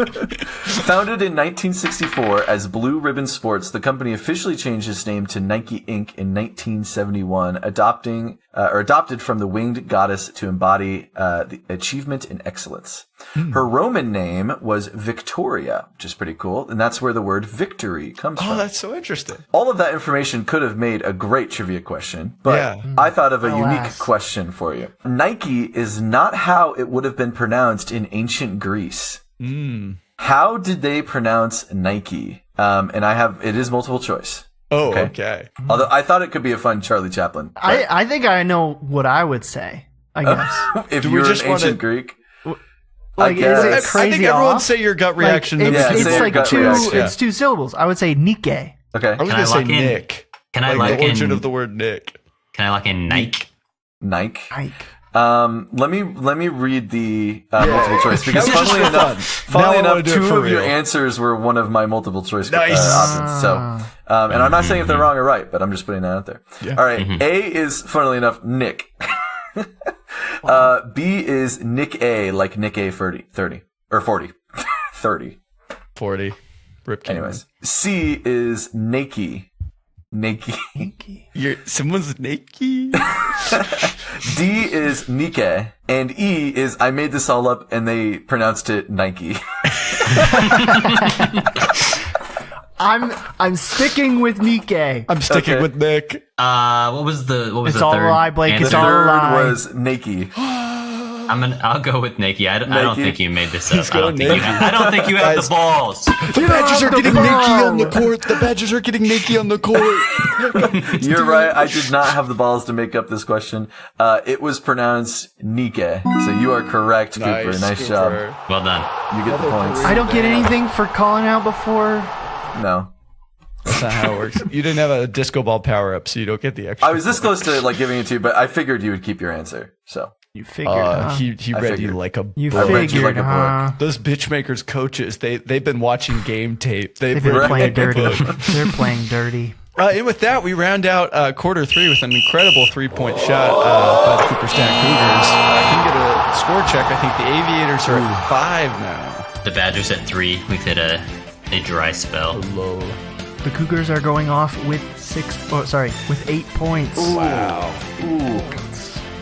S4: Founded in 1964 as Blue Ribbon Sports, the company officially changed its name to Nike Inc. in 1971, adopted from the winged goddess to embody the achievement and excellence. Her Roman name was Victoria, which is pretty cool, and that's where the word victory comes
S1: Oh,
S4: from.
S1: that's so interesting.
S4: All of that information could have made a great trivia question, but
S1: Yeah.
S4: I thought of a
S3: Alas.
S4: unique question for you. Nike is not how it would have been pronounced in ancient Greece. How did they pronounce Nike? And it is multiple choice.
S1: Oh, okay.
S4: Although I thought it could be a fun Charlie Chaplin. but-
S3: I think I know what I would say. I guess.
S4: If
S1: Do we
S4: you're
S1: just
S4: an
S1: wanna-
S4: ancient Greek.
S3: Like,
S4: guess.
S3: is it
S1: I
S3: crazy
S1: think everyone
S3: off?
S1: say your gut
S3: Like,
S1: reaction.
S3: it's,
S4: Yeah,
S3: it's
S4: say your
S3: like
S4: gut
S3: two.
S4: reaction.
S3: It's two syllables. I would say Nike.
S4: Okay.
S1: I was
S2: Can
S1: going
S2: I
S1: to say
S2: lock in-
S1: Nick.
S2: Can I
S1: like
S2: lock
S1: the origin
S2: in?
S1: of the word Nick.
S2: Can I lock in Nike?
S4: Nike.
S3: Nike.
S4: Let me read the multiple choice because
S1: That was just
S4: funnily
S1: for
S4: enough,
S1: fun. Now I wanna
S4: funnily enough,
S1: do it
S4: two
S1: for
S4: of your
S1: real.
S4: answers were one of my multiple choice
S1: Nice.
S4: options. So, and I'm not saying if they're wrong or right, but I'm just putting that out there.
S1: Yeah.
S4: All right, A is funnily enough Nick. B is Nick A, like Nick A 30 or 40, 30.
S1: 40. Rip King.
S4: Anyways, C is Nike.
S1: Someone's naked.
S4: D is Nike, and E is I made this all up and they pronounced it Nike.
S3: I'm sticking with Nike.
S1: I'm sticking
S4: Okay.
S1: with Nick.
S2: What was
S3: It's
S2: the
S3: all
S2: third
S3: a lie, Blake.
S2: answer?
S3: It's
S4: The
S3: all a
S4: third
S3: lie.
S4: was Nike.
S2: I'll go with Nike. I don't
S4: Nike?
S2: think you made this
S1: He's
S2: up. I don't
S1: going
S2: think you have
S1: Guys.
S2: the balls.
S1: The Badgers are getting Nikki on the court. The Badgers are getting Nikki on the court.
S4: You're right. I did not have the balls to make up this question. It was pronounced Nike. So you are correct, Cooper. Nice job.
S2: Well done.
S4: You get the points.
S3: I don't get anything for calling out before.
S4: No.
S1: That's not how it works. You didn't have a disco ball power up, so you don't get the extra.
S4: I was this close to like giving it to you, but I figured you would keep your answer. So
S3: You figured. Huh?
S1: He
S4: I
S1: read
S4: figured.
S1: you like a
S3: You
S1: book.
S4: I read you
S3: figured,
S4: like a book.
S3: huh?
S1: Those bitchmakers coaches, they've been watching game tape.
S3: They've
S1: read
S3: been
S1: you
S3: playing
S1: like a
S3: dirty.
S1: book.
S3: They're playing dirty.
S1: And with that, we round out quarter three with an incredible 3-point shot by the Cooperstown Cougars. Can get a score check. I think the Aviators are at 5 now.
S2: The Badgers at 3. We've hit a dry spell.
S1: Lol.
S3: The Cougars are going off with with 8 points.
S1: Wow.
S4: Ooh.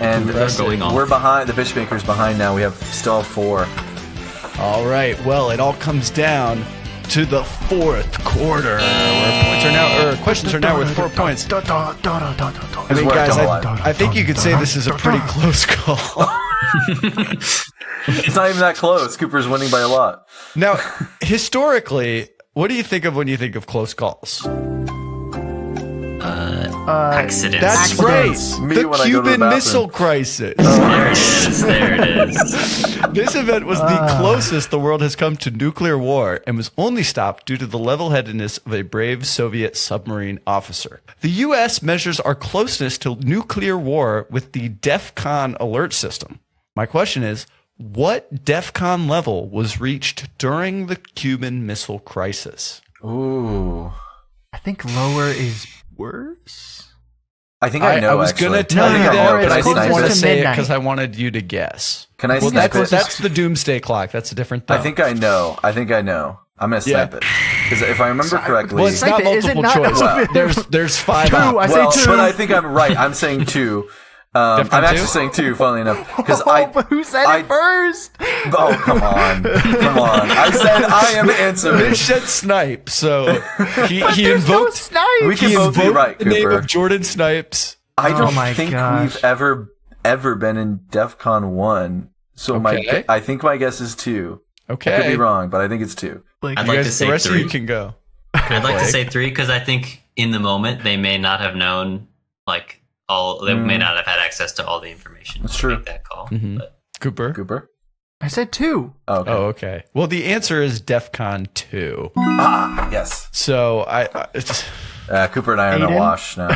S4: And
S2: going on.
S4: we're behind. The Bitchmaker's behind now. We have still 4.
S1: All right. Well, it all comes down to the fourth quarter, where questions are now worth 4 points. I mean,
S4: worth
S1: guys,
S4: a lot.
S1: I think you could say this is a pretty close call.
S4: It's not even that close. Cooper's winning by a lot.
S1: Now, historically, what do you think of when you think of close calls?
S2: Accidents.
S1: That's
S3: Accidents.
S1: right.
S4: Me
S1: The
S4: when I go to the
S1: Cuban
S4: bathroom.
S1: Missile Crisis.
S2: There it is. There it is.
S1: This event was the closest the world has come to nuclear war and was only stopped due to the level-headedness of a brave Soviet submarine officer. The U.S. measures our closeness to nuclear war with the DEFCON alert system. My question is, what DEFCON level was reached during the Cuban Missile Crisis?
S4: Ooh.
S3: I think lower is worse.
S4: I think I know.
S1: I was
S4: actually.
S1: going to tell you
S3: no,
S1: that,
S3: it's
S1: but I didn't
S3: closest
S1: want to
S3: to
S1: say it
S3: midnight.
S1: because I wanted you to guess.
S4: Can I
S1: Well,
S4: snipe it?
S1: that's the doomsday clock. That's a different thing.
S4: I think I know. I'm gonna snipe it because if I remember correctly.
S1: Well, it's
S3: Snipe
S1: not
S3: it. Is it
S1: multiple
S3: not-
S1: choice. There's 5
S3: Two.
S1: out.
S3: I
S4: well,
S3: say 2.
S4: but I think I'm right. I'm saying 2. I'm
S1: Defcon
S4: actually
S1: 2?
S4: saying 2. Funnily enough, because
S3: Who said
S4: I-
S3: it first?
S4: Oh, come on. I said I am answering.
S1: Mitch said snipe, so he
S3: There's no
S1: invoked.
S3: snipe.
S4: We can
S1: He
S4: both be
S1: invoked
S4: right,
S1: the name
S4: Cooper.
S1: of Jordan Snipes.
S4: I don't
S3: my
S4: think
S3: gosh.
S4: we've ever been in DEFCON 1. So
S1: Okay.
S4: I think my guess is 2.
S1: Okay,
S4: I could be wrong, but I think it's 2.
S3: Like,
S2: I'd
S1: You
S2: like
S1: guys,
S2: to
S1: the
S2: say
S1: rest of
S2: 3.
S1: you can go.
S2: I'd like to
S1: Blake.
S2: say 3 because I think in the moment they may not have known they may not have had access to all the information
S4: That's
S2: to
S4: true.
S2: make that call.
S1: Mhm.
S2: But
S1: Cooper.
S4: Cooper?
S3: I said 2.
S4: Oh, okay.
S1: Oh, okay. Well, the answer is DEFCON 2.
S4: Ah, yes.
S1: So
S4: Cooper and I are in a
S3: Aidan?
S4: wash now.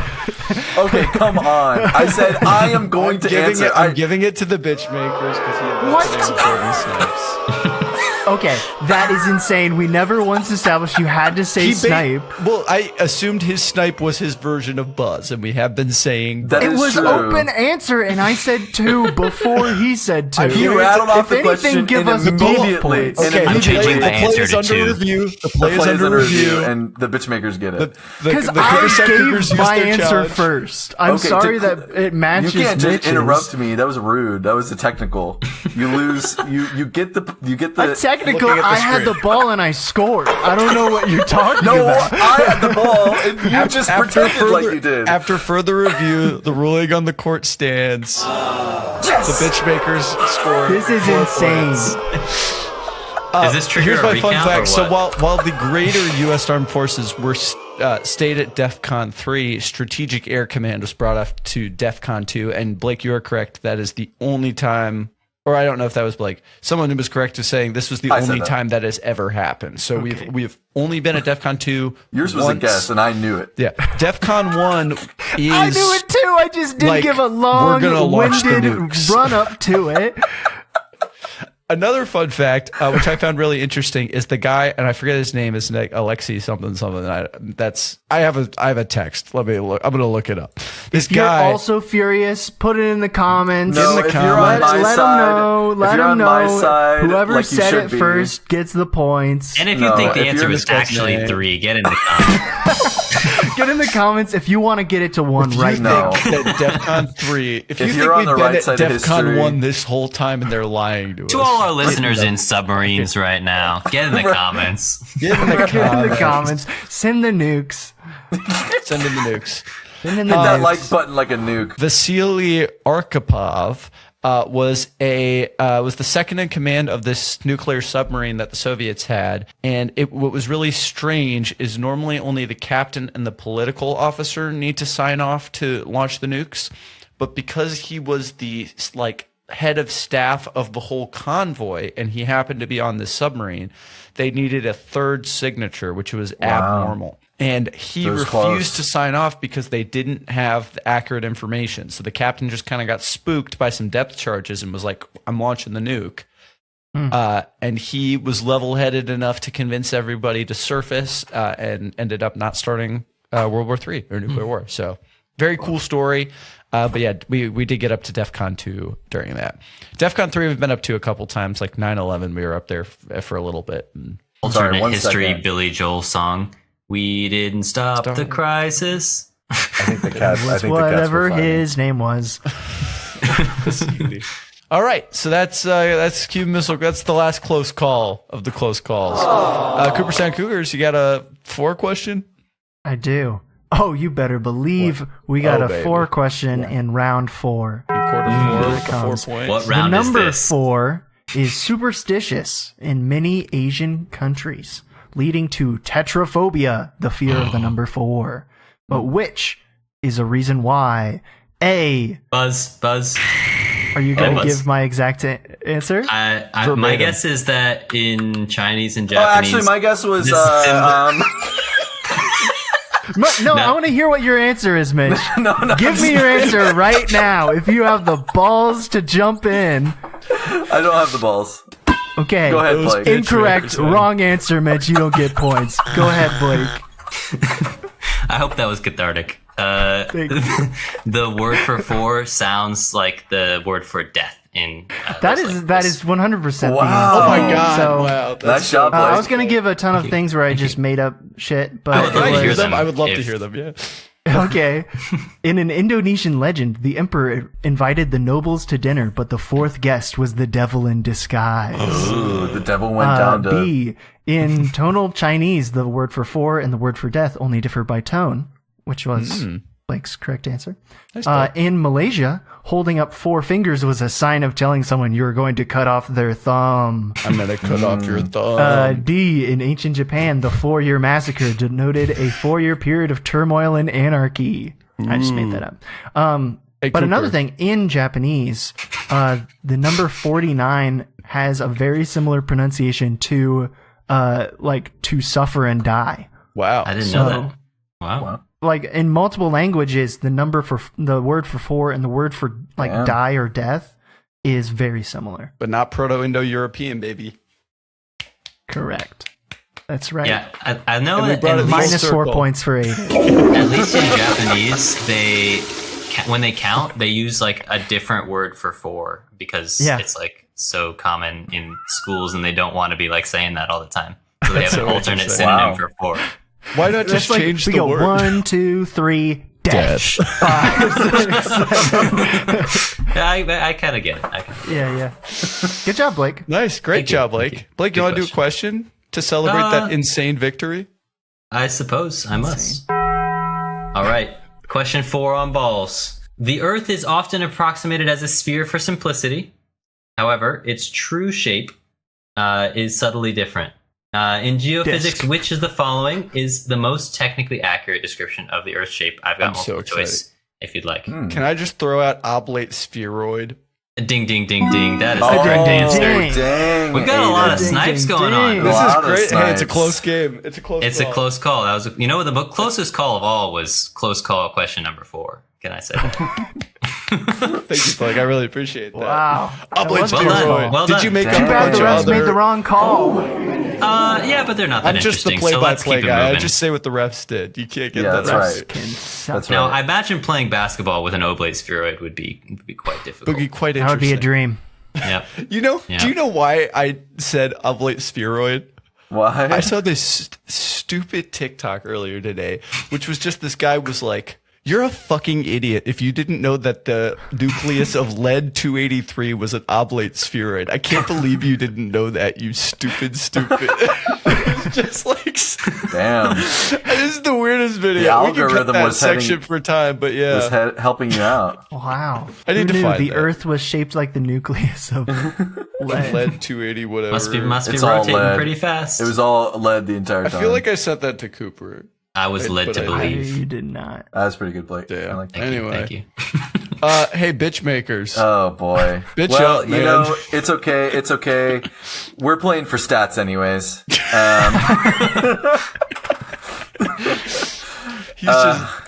S4: Okay, come on. I said I am going to answer.
S1: I'm giving it to the bitch makers because he had
S3: What?
S1: the name of Jordan Snipes.
S3: Okay, that is insane. We never once established you had to say snipe.
S1: Well, I assumed his snipe was his version of Buzz, and we have been saying
S4: That
S3: It
S4: is
S3: was
S4: true.
S3: open answer, and I said 2 before he said 2.
S4: He rattled off
S3: If
S4: the
S3: anything,
S4: question
S3: give
S4: and
S3: us bullet
S4: immediately.
S3: points.
S4: And
S1: Okay,
S2: I'm changing
S1: the
S2: my
S1: play
S2: answer
S1: is
S2: to
S1: under
S2: 2.
S1: review. The
S4: The
S1: play is under review.
S4: and the bitchmakers get it.
S3: Because
S1: the
S3: I
S1: Cooperstown Cougars
S3: gave
S1: used
S3: my
S1: their
S3: answer
S1: challenge.
S3: first. I'm
S4: Okay,
S3: sorry
S4: to-
S3: that it matches
S4: You can't just
S3: Mitch's.
S4: interrupt me. That was rude. That was a technical. You lose. You get the.
S3: A technical,
S1: Looking at the
S3: I had the
S1: screen.
S3: ball and I scored. I don't know what you're talking
S4: No,
S3: about.
S4: I had the ball, and you just pretended like you did.
S1: After further review, the ruling on the court stands.
S4: Yes!
S1: The bitch makers score.
S3: This is
S1: 4
S3: insane.
S1: points.
S2: Is this trigger
S1: Here's
S2: a
S1: my
S2: recount
S1: fun fact.
S2: or
S1: So
S2: what?
S1: while the greater U.S. Armed Forces were stayed at DEFCON 3, Strategic Air Command was brought up to DEFCON 2. And Blake, you are correct. That is the only time, or I don't know if that was Blake. Someone was correct to saying this was the only time that has ever happened. So we've only been at DEFCON 2.
S4: Yours was a guess, and I knew it.
S1: Yeah, DEFCON 1 is.
S3: I knew it too. I just didn't
S1: like,
S3: give a
S1: we're gonna launch the
S3: long-winded
S1: nukes.
S3: run up to it.
S1: Another fun fact, which I found really interesting, is the guy, and I forget his name, is like Alexei something. I have a text. Let me look. I'm gonna look it up. This
S3: If you're
S1: guy.
S3: also furious, put it in the comments.
S4: No,
S1: in the
S4: if you're on
S1: comments.
S4: my
S3: Let
S4: side,
S3: them know.
S4: if
S3: Let
S4: you're
S3: them
S4: on my
S3: know.
S4: side,
S3: Whoever
S4: like you
S3: said
S4: should
S3: it
S4: be.
S3: first gets the points.
S2: And if you
S4: No,
S2: think the
S4: if
S2: answer
S4: you're
S2: was
S1: this guy's
S2: actually
S1: name.
S2: 3, get in the comments.
S3: Get in the comments if you want to get it to 1 right
S4: No.
S3: now.
S1: That DEFCON 3. If you
S4: If
S1: think
S4: you're on
S1: we've
S4: the
S1: been
S4: right
S1: at
S4: side of
S1: DEFCON
S4: history-
S1: 1 this whole time and they're lying to us.
S2: To all our listeners in submarines right now, get in the comments.
S1: Get in the
S3: Get in the
S1: comments.
S3: comments. Send the nukes.
S1: Send in the nukes.
S3: Send in the
S4: Hit that
S3: nukes.
S4: like button like a nuke.
S1: Vasily Arkhipov was the second in command of this nuclear submarine that the Soviets had, and what was really strange is normally only the captain and the political officer need to sign off to launch the nukes, but because he was the head of staff of the whole convoy and he happened to be on this submarine, they needed a third signature, which was abnormal. And he
S4: That was
S1: refused
S4: close.
S1: to sign off because they didn't have the accurate information. So the captain just kind of got spooked by some depth charges and was like, I'm launching the nuke. And he was level-headed enough to convince everybody to surface and ended up not starting World War III or nuclear war. So very cool story. But yeah, we did get up to DEFCON 2 during that. DEFCON 3 we've been up to a couple times, like 9/11 we were up there for a little bit. And
S2: Alternate
S4: one
S2: history
S4: second.
S2: Billy Joel song. We didn't stop the crisis.
S4: I think the cats. I
S3: Was
S4: think the cats
S3: whatever
S4: were fighting.
S3: his name was.
S1: all right, so that's Cuban Missile. That's the last close call of the close calls. Cooperstown Cougars, you got a 4 question?
S3: I do. Oh, you better believe we got
S1: Oh,
S3: a
S1: baby.
S3: 4 question in round 4.
S1: Quarter 4 with the 4
S3: comes.
S1: points.
S2: What
S3: The
S2: round is
S3: number
S2: this?
S3: 4 is superstitious in many Asian countries, leading to tetraphobia, the fear of the number 4. But which is a reason why? A.
S2: Buzz.
S3: Are you going to
S2: Buzz.
S3: give my exact answer?
S2: My
S1: Verbatim.
S2: guess is that in Chinese and
S4: Oh,
S2: Japanese.
S4: actually, my guess was
S2: This symbol-
S3: No, I want to hear what your answer is, Mitch.
S4: no.
S3: Give me your answer right now if you have the balls to jump in.
S4: I don't have the balls.
S3: Okay.
S4: Go ahead, Blake.
S3: Incorrect. Wrong answer, Mitch. You don't get points. Go ahead, Blake.
S2: I hope that was cathartic.
S3: Thank you.
S2: The word for 4 sounds like the word for death in.
S3: That is 100%
S4: Wow.
S3: the answer.
S1: Oh my god!
S3: So,
S1: wow,
S4: Nice job, Blake.
S3: I was gonna give a ton of things where I just made up shit, but
S2: I would love
S1: Can
S2: to
S1: I
S2: hear
S1: hear them?
S2: them
S1: I would love to
S2: if-
S1: hear them. Yeah.
S3: okay. In an Indonesian legend, the emperor invited the nobles to dinner, but the 4th guest was the devil in disguise.
S4: Ooh, the devil went down to.
S3: B. In tonal Chinese, the word for 4 and the word for death only differ by tone, which was Blake's correct answer. In Malaysia, holding up 4 fingers was a sign of telling someone you were going to cut off their thumb.
S1: I'm gonna cut off your thumb.
S3: D. In ancient Japan, the 4-year massacre denoted a 4-year period of turmoil and anarchy. I just made that up.
S1: Hey,
S3: But another
S1: Cooper.
S3: thing, in Japanese, the number 49 has a very similar pronunciation to to suffer and die.
S1: Wow.
S2: I didn't know
S3: So-
S2: that. Wow.
S3: Like in multiple languages, the number for the word for 4 and the word for
S4: Damn.
S3: die or death is very similar.
S1: But not Proto-Indo-European, baby.
S3: Correct. That's right.
S2: Yeah, I know
S1: And we
S2: that
S1: brought it
S2: at
S1: full
S2: least,
S3: Minus 4
S1: circle.
S3: points for Aidan.
S2: at least in Japanese, when they count, they use like a different word for 4 because
S3: Yeah.
S2: it's like so common in schools and they don't want to be like saying that all the time. So they have
S1: That's
S2: an
S1: so
S2: alternate
S1: interesting.
S2: synonym
S4: Wow.
S2: for 4.
S1: Why not just
S3: That's like
S1: change
S3: we
S1: the
S3: go
S1: word?
S3: 1, 2, 3, dash. 5, 6, 7.
S2: Yeah, I kind of get it.
S3: Yeah. Good job, Blake.
S1: Nice, great
S2: Thank you,
S1: job,
S2: thank
S1: Blake.
S2: you.
S1: Blake, you
S2: Good
S1: want to do a question to celebrate that insane victory?
S2: I suppose I must. All right. Question 4 on balls. The Earth is often approximated as a sphere for simplicity. However, its true shape is subtly different. In geophysics,
S3: Disk.
S2: which is the following is the most technically accurate description of the Earth's shape? I've got
S1: I'm so
S2: multiple choice if you'd like.
S1: Can I just throw out oblate spheroid?
S2: Ding, ding, ding, ding. That is
S3: Oh,
S2: the correct answer.
S3: dang.
S4: Dang.
S2: We've got a lot of
S4: Aidan.
S2: snipes
S3: ding,
S2: going
S3: ding.
S2: on.
S1: This
S4: lot
S1: is
S4: of
S1: great. Hey, it's a
S4: snipes.
S1: close game. It's a close
S2: It's
S1: call.
S2: a close call. That was, the closest call of all was close call question number 4. Can I say that?
S1: Thank you, Blake. I really appreciate that.
S3: Wow.
S1: Oblate
S3: That was
S2: Well
S3: close.
S2: done.
S1: spheroid.
S2: Well
S1: Did
S2: done.
S1: you make
S4: Too
S1: up a
S3: Too bad
S1: bunch
S3: the
S1: of
S3: refs made the
S1: other?
S3: wrong call.
S2: Yeah, but they're not that
S1: I'm just the
S2: interesting. So let's keep it
S1: play-by-play guy. I
S2: moving.
S1: just say what the refs did. You can't get
S4: Yeah,
S1: that.
S4: that's
S1: right.
S4: right.
S3: Can suck.
S4: That's
S2: Now,
S4: right.
S2: I imagine playing basketball with an oblate spheroid would be quite difficult.
S1: Boogie, quite
S3: That would be
S1: interesting.
S3: a dream.
S2: Yep.
S1: You know?
S2: Yeah.
S1: Do you know why I said oblate spheroid?
S4: Why?
S1: I saw this stupid TikTok earlier today, which was just this guy was like, "You're a fucking idiot if you didn't know that the nucleus of lead 283 was an oblate spheroid. I can't believe you didn't know that, you stupid." It's just like,
S4: Damn.
S1: this is the weirdest video.
S4: The
S1: We can cut
S4: algorithm
S1: that
S4: was heading-
S1: section for time, but yeah.
S4: Was helping you out.
S3: Wow.
S1: I need
S3: Who
S1: to
S3: knew
S1: find
S3: the
S1: that.
S3: Earth was shaped like the nucleus of lead.
S1: Lead 280, whatever.
S2: Must be
S4: It's all
S2: rotating
S4: lead.
S2: pretty fast.
S4: It was all lead the entire
S1: I
S4: time.
S1: feel like I sent that to Cooper.
S2: I was led
S1: but
S2: to
S1: I-
S2: believe.
S3: You did not.
S4: That's pretty good, Blake.
S1: Damn.
S4: I like that.
S2: Thank you,
S1: Anyway.
S2: thank you.
S1: Hey, bitch makers.
S4: Oh boy.
S1: Bitch
S4: well,
S1: up,
S4: you
S1: man.
S4: know, it's okay. It's okay. We're playing for stats anyways.
S1: He's just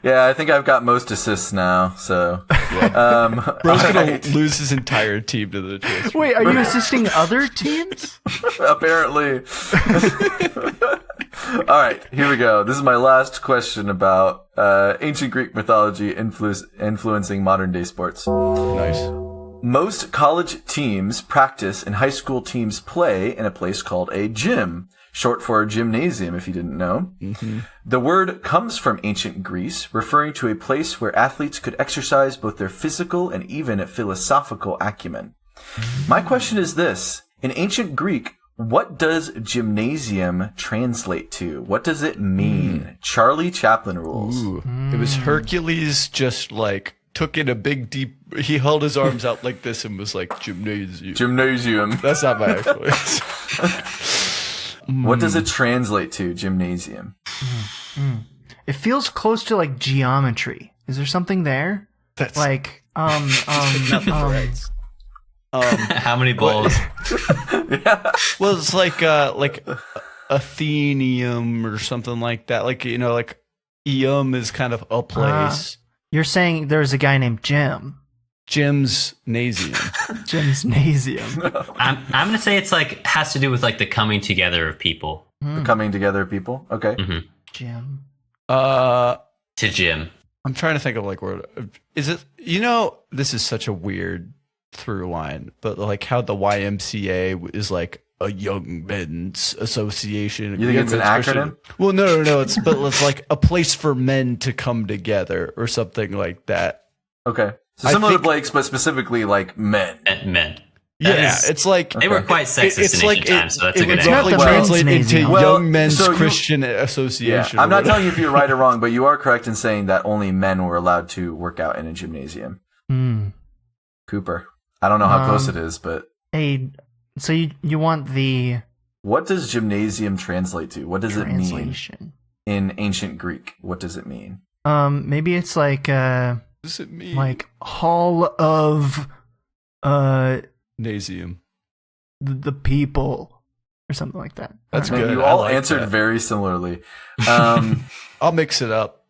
S4: Yeah, I think I've got most assists now. So,
S1: Bro's gonna
S4: alright.
S1: lose his entire team to the Twitch.
S3: Wait, are you assisting other teams?
S4: apparently. All right, here we go. This is my last question about ancient Greek mythology influencing modern day sports.
S1: Nice.
S4: Most college teams practice and high school teams play in a place called a gym, short for a gymnasium, if you didn't know.
S1: Mm-hmm.
S4: The word comes from ancient Greece, referring to a place where athletes could exercise both their physical and even philosophical acumen. My question is this. In ancient Greek, what does gymnasium translate to? What does it mean? Charlie Chaplin rules.
S1: Ooh. It was Hercules just like took in a big deep, he held his arms out like this and was like, gymnasium.
S4: Gymnasium.
S1: That's not my actual voice.
S4: What does it translate to, gymnasium?
S3: It feels close to like geometry. Is there something there?
S1: That's
S3: Like
S2: How many balls?
S1: well, it's like Athenium or something like that. Like, you know, like Eum is kind of a place.
S3: you're saying there's a guy named Jim.
S1: Gymnasium.
S3: Gymnasium.
S2: I'm gonna say it's like has to do with like the coming together of people
S4: The coming together of people? Okay.
S3: Jim.
S1: Uh,
S2: to gym.
S1: I'm trying to think of like where is it? You know, this is such a weird through line, but like how the YMCA is like a young men's association.
S4: You think it's an
S1: Young men's
S4: acronym?
S1: Christian- Well, no. It's like a place for men to come together or something like that.
S4: Okay. So
S1: I
S4: similar to
S1: think-
S4: Blake's, but specifically like men.
S2: Men. That
S1: Yeah,
S2: is-
S1: it's like
S2: They were quite sexist in ancient times, so that's a
S1: it
S2: good
S1: would
S2: answer.
S1: roughly
S3: It's not the
S1: translate
S3: men's
S1: into
S3: name.
S4: Well,
S1: Young Men's
S4: so you-
S1: Christian
S4: Yeah.
S1: Association.
S4: I'm
S1: or
S4: not
S1: whatever.
S4: telling you if you're right or wrong, but you are correct in saying that only men were allowed to work out in a gymnasium.
S3: Hmm.
S4: Cooper. I don't know how close it is, but
S3: Hey, so you want the
S4: what does gymnasium translate to? What does it mean
S3: translation?
S4: in ancient Greek? What does it mean?
S3: Maybe it's like
S1: What does it mean?
S3: like hall of
S1: Nasium.
S3: the people or something like that.
S1: That's
S3: I don't
S1: good.
S4: You
S1: I
S4: all
S1: like
S4: answered
S1: that.
S4: very similarly.
S1: I'll mix it up.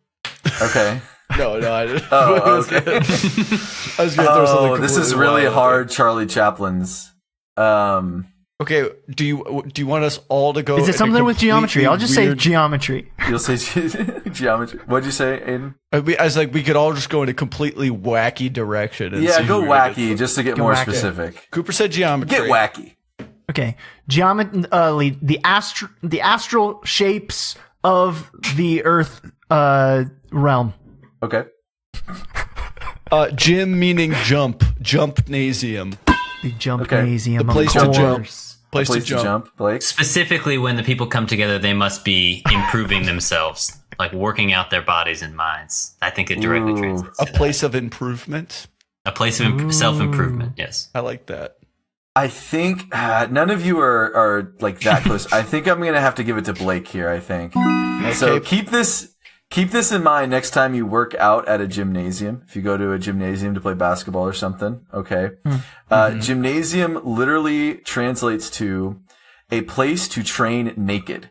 S4: Okay.
S1: No, I didn't.
S4: Oh, okay.
S1: I was gonna throw something
S4: Oh, this is
S1: completely
S4: really
S1: wild.
S4: hard. Charlie Chaplin's.
S1: Okay, do you want us all to go?
S3: Is it
S1: in a
S3: something with geometry?
S1: completely
S3: I'll just say
S1: weird-
S3: geometry.
S4: You'll say geometry. What'd you say, Aidan?
S1: I was like, we could all just go in a completely wacky direction. And
S4: Yeah,
S1: see
S4: go
S1: who we're gonna-
S4: wacky just to get more
S3: wacky.
S4: specific.
S1: Cooper said geometry.
S4: Get wacky.
S3: Okay, the astral shapes of the Earth realm.
S4: Okay.
S1: Gym meaning jumpnasium.
S3: The jumpnasium.
S1: The place
S3: of
S1: to jump.
S3: course.
S1: Place
S4: Place to jump, Blake.
S2: Specifically, when the people come together, they must be improving themselves, like working out their bodies and minds. I think it directly
S4: Ooh.
S2: translates.
S1: A
S2: to
S1: place of improvement.
S2: that. A place of self improvement. Yes.
S1: I like that.
S4: I think none of you are like that close. I think I'm gonna have to give it to Blake here. I think. So keep this in mind next time you work out at a gymnasium. If you go to a gymnasium to play basketball or something, okay. Gymnasium literally translates to a place to train naked.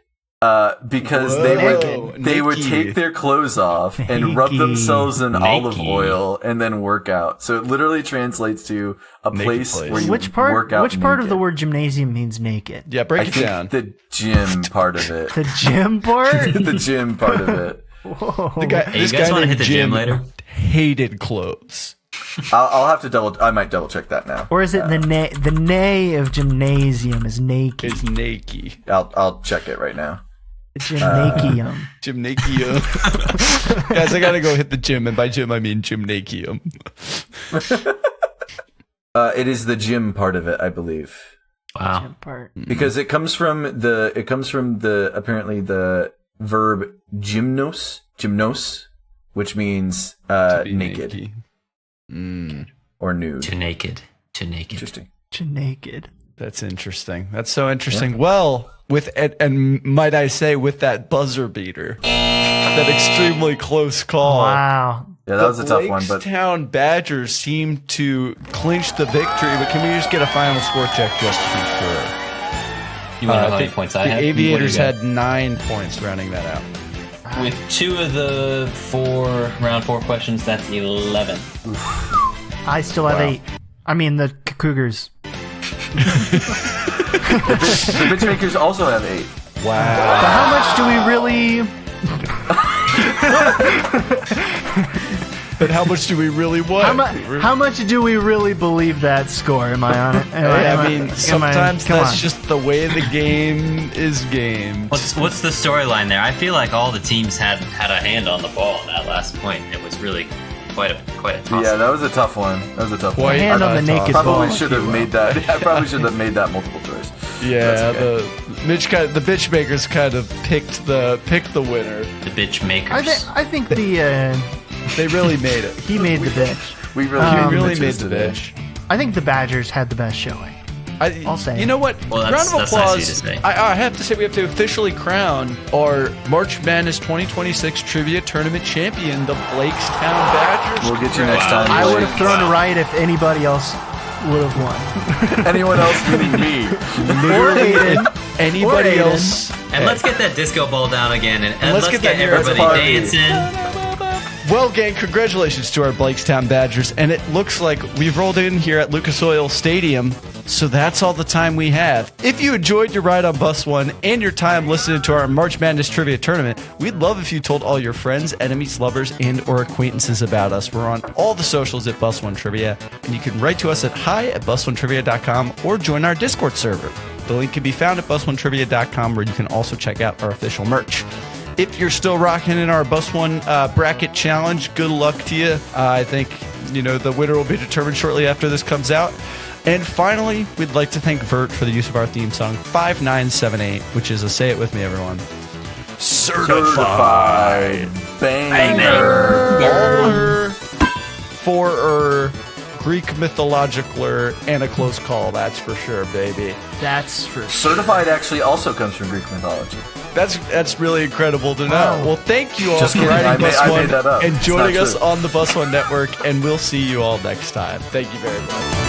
S4: Because they would take their clothes off and rub themselves in olive oil and then work out. So it literally translates to a place where you work out.
S3: Which part of the word gymnasium means naked?
S1: Yeah, break it down.
S4: The gym part of it.
S3: The gym part?
S4: The gym part of it.
S3: Whoa.
S2: Hey, you guys want to hit the gym later?
S1: Hated clothes.
S4: I'll have to I might double check that now.
S3: Or is it the nay of gymnasium is naked?
S1: It's naked.
S4: I'll check it right now.
S3: Gymnasium.
S1: Gymnasium. Guys, I gotta go hit the gym, and by gym I mean gymnasium.
S4: It is the gym part of it, I believe.
S2: Wow.
S3: Gym part.
S4: Because it comes from the apparently the verb gymnos, which means naked. Or nude.
S2: To naked.
S4: Interesting.
S3: Naked.
S1: That's interesting. That's so interesting. Yeah. Well, and might I say, with that buzzer beater, that extremely close call.
S3: Wow.
S4: Yeah, that was a tough one. But
S1: Blakestown Badgers seem to clinch the victory. But can we just get a final score check just to be sure?
S2: You want to know how many points I had?
S1: The Aviators had 9 points, rounding that out.
S2: With 2 of the 4 round 4 questions, that's 11.
S3: I still have 8. I mean, the Cougars.
S4: The Bitchmakers also have 8.
S1: Wow.
S3: But how much do we really...
S1: But how much do we really want?
S3: How much do we really believe that score? Am I on it?
S1: Sometimes that's just the way the game is gamed.
S2: What's the storyline there? I feel like all the teams had a hand on the ball in that last point. It was really quite a toss.
S4: Yeah, that was a tough one.
S3: Hand on the naked ball.
S4: Probably should have made that. I probably should have made that multiple choice.
S1: Yeah, okay. the bitch makers kind of picked the winner.
S2: The bitch makers.
S3: I think the
S1: they really made it.
S3: He made the bitch.
S4: We
S1: really made the bitch.
S3: I think the Badgers had the best showing. I'll say.
S1: You know what?
S2: Well,
S1: round of applause.
S2: Nice of you to say.
S1: I have to say we have to officially crown our March Madness 2026 Trivia Tournament champion, the Blakestown Badgers.
S4: We'll get you next time.
S3: I would have thrown a riot if anybody else would have won.
S4: Anyone else meaning me.
S3: Or Aidan.
S1: Anybody else.
S2: And let's get that disco ball down again, and let's get
S1: that
S2: everybody dancing.
S1: Well, gang, congratulations to our Blakestown Badgers, and it looks like we've rolled in here at Lucas Oil Stadium, so that's all the time we have. If you enjoyed your ride on Bus One and your time listening to our March Madness Trivia Tournament, we'd love if you told all your friends, enemies, lovers, and or acquaintances about us. We're on all the socials at Bus One Trivia, and you can write to us at hi@busonetrivia.com or join our Discord server. The link can be found at busonetrivia.com, where you can also check out our official merch. If you're still rocking in our Bus One bracket challenge, good luck to you. I think the winner will be determined shortly after this comes out. And finally, we'd like to thank Vert for the use of our theme song 5978, which is say it with me, everyone. Certified banger. For Greek mythological and a close call, that's for sure, baby.
S3: That's for sure.
S4: Certified actually also comes from Greek mythology.
S1: That's really incredible to know. Well, thank you all for riding Bus One and joining us on the Bus One Network, and we'll see you all next time. Thank you very much.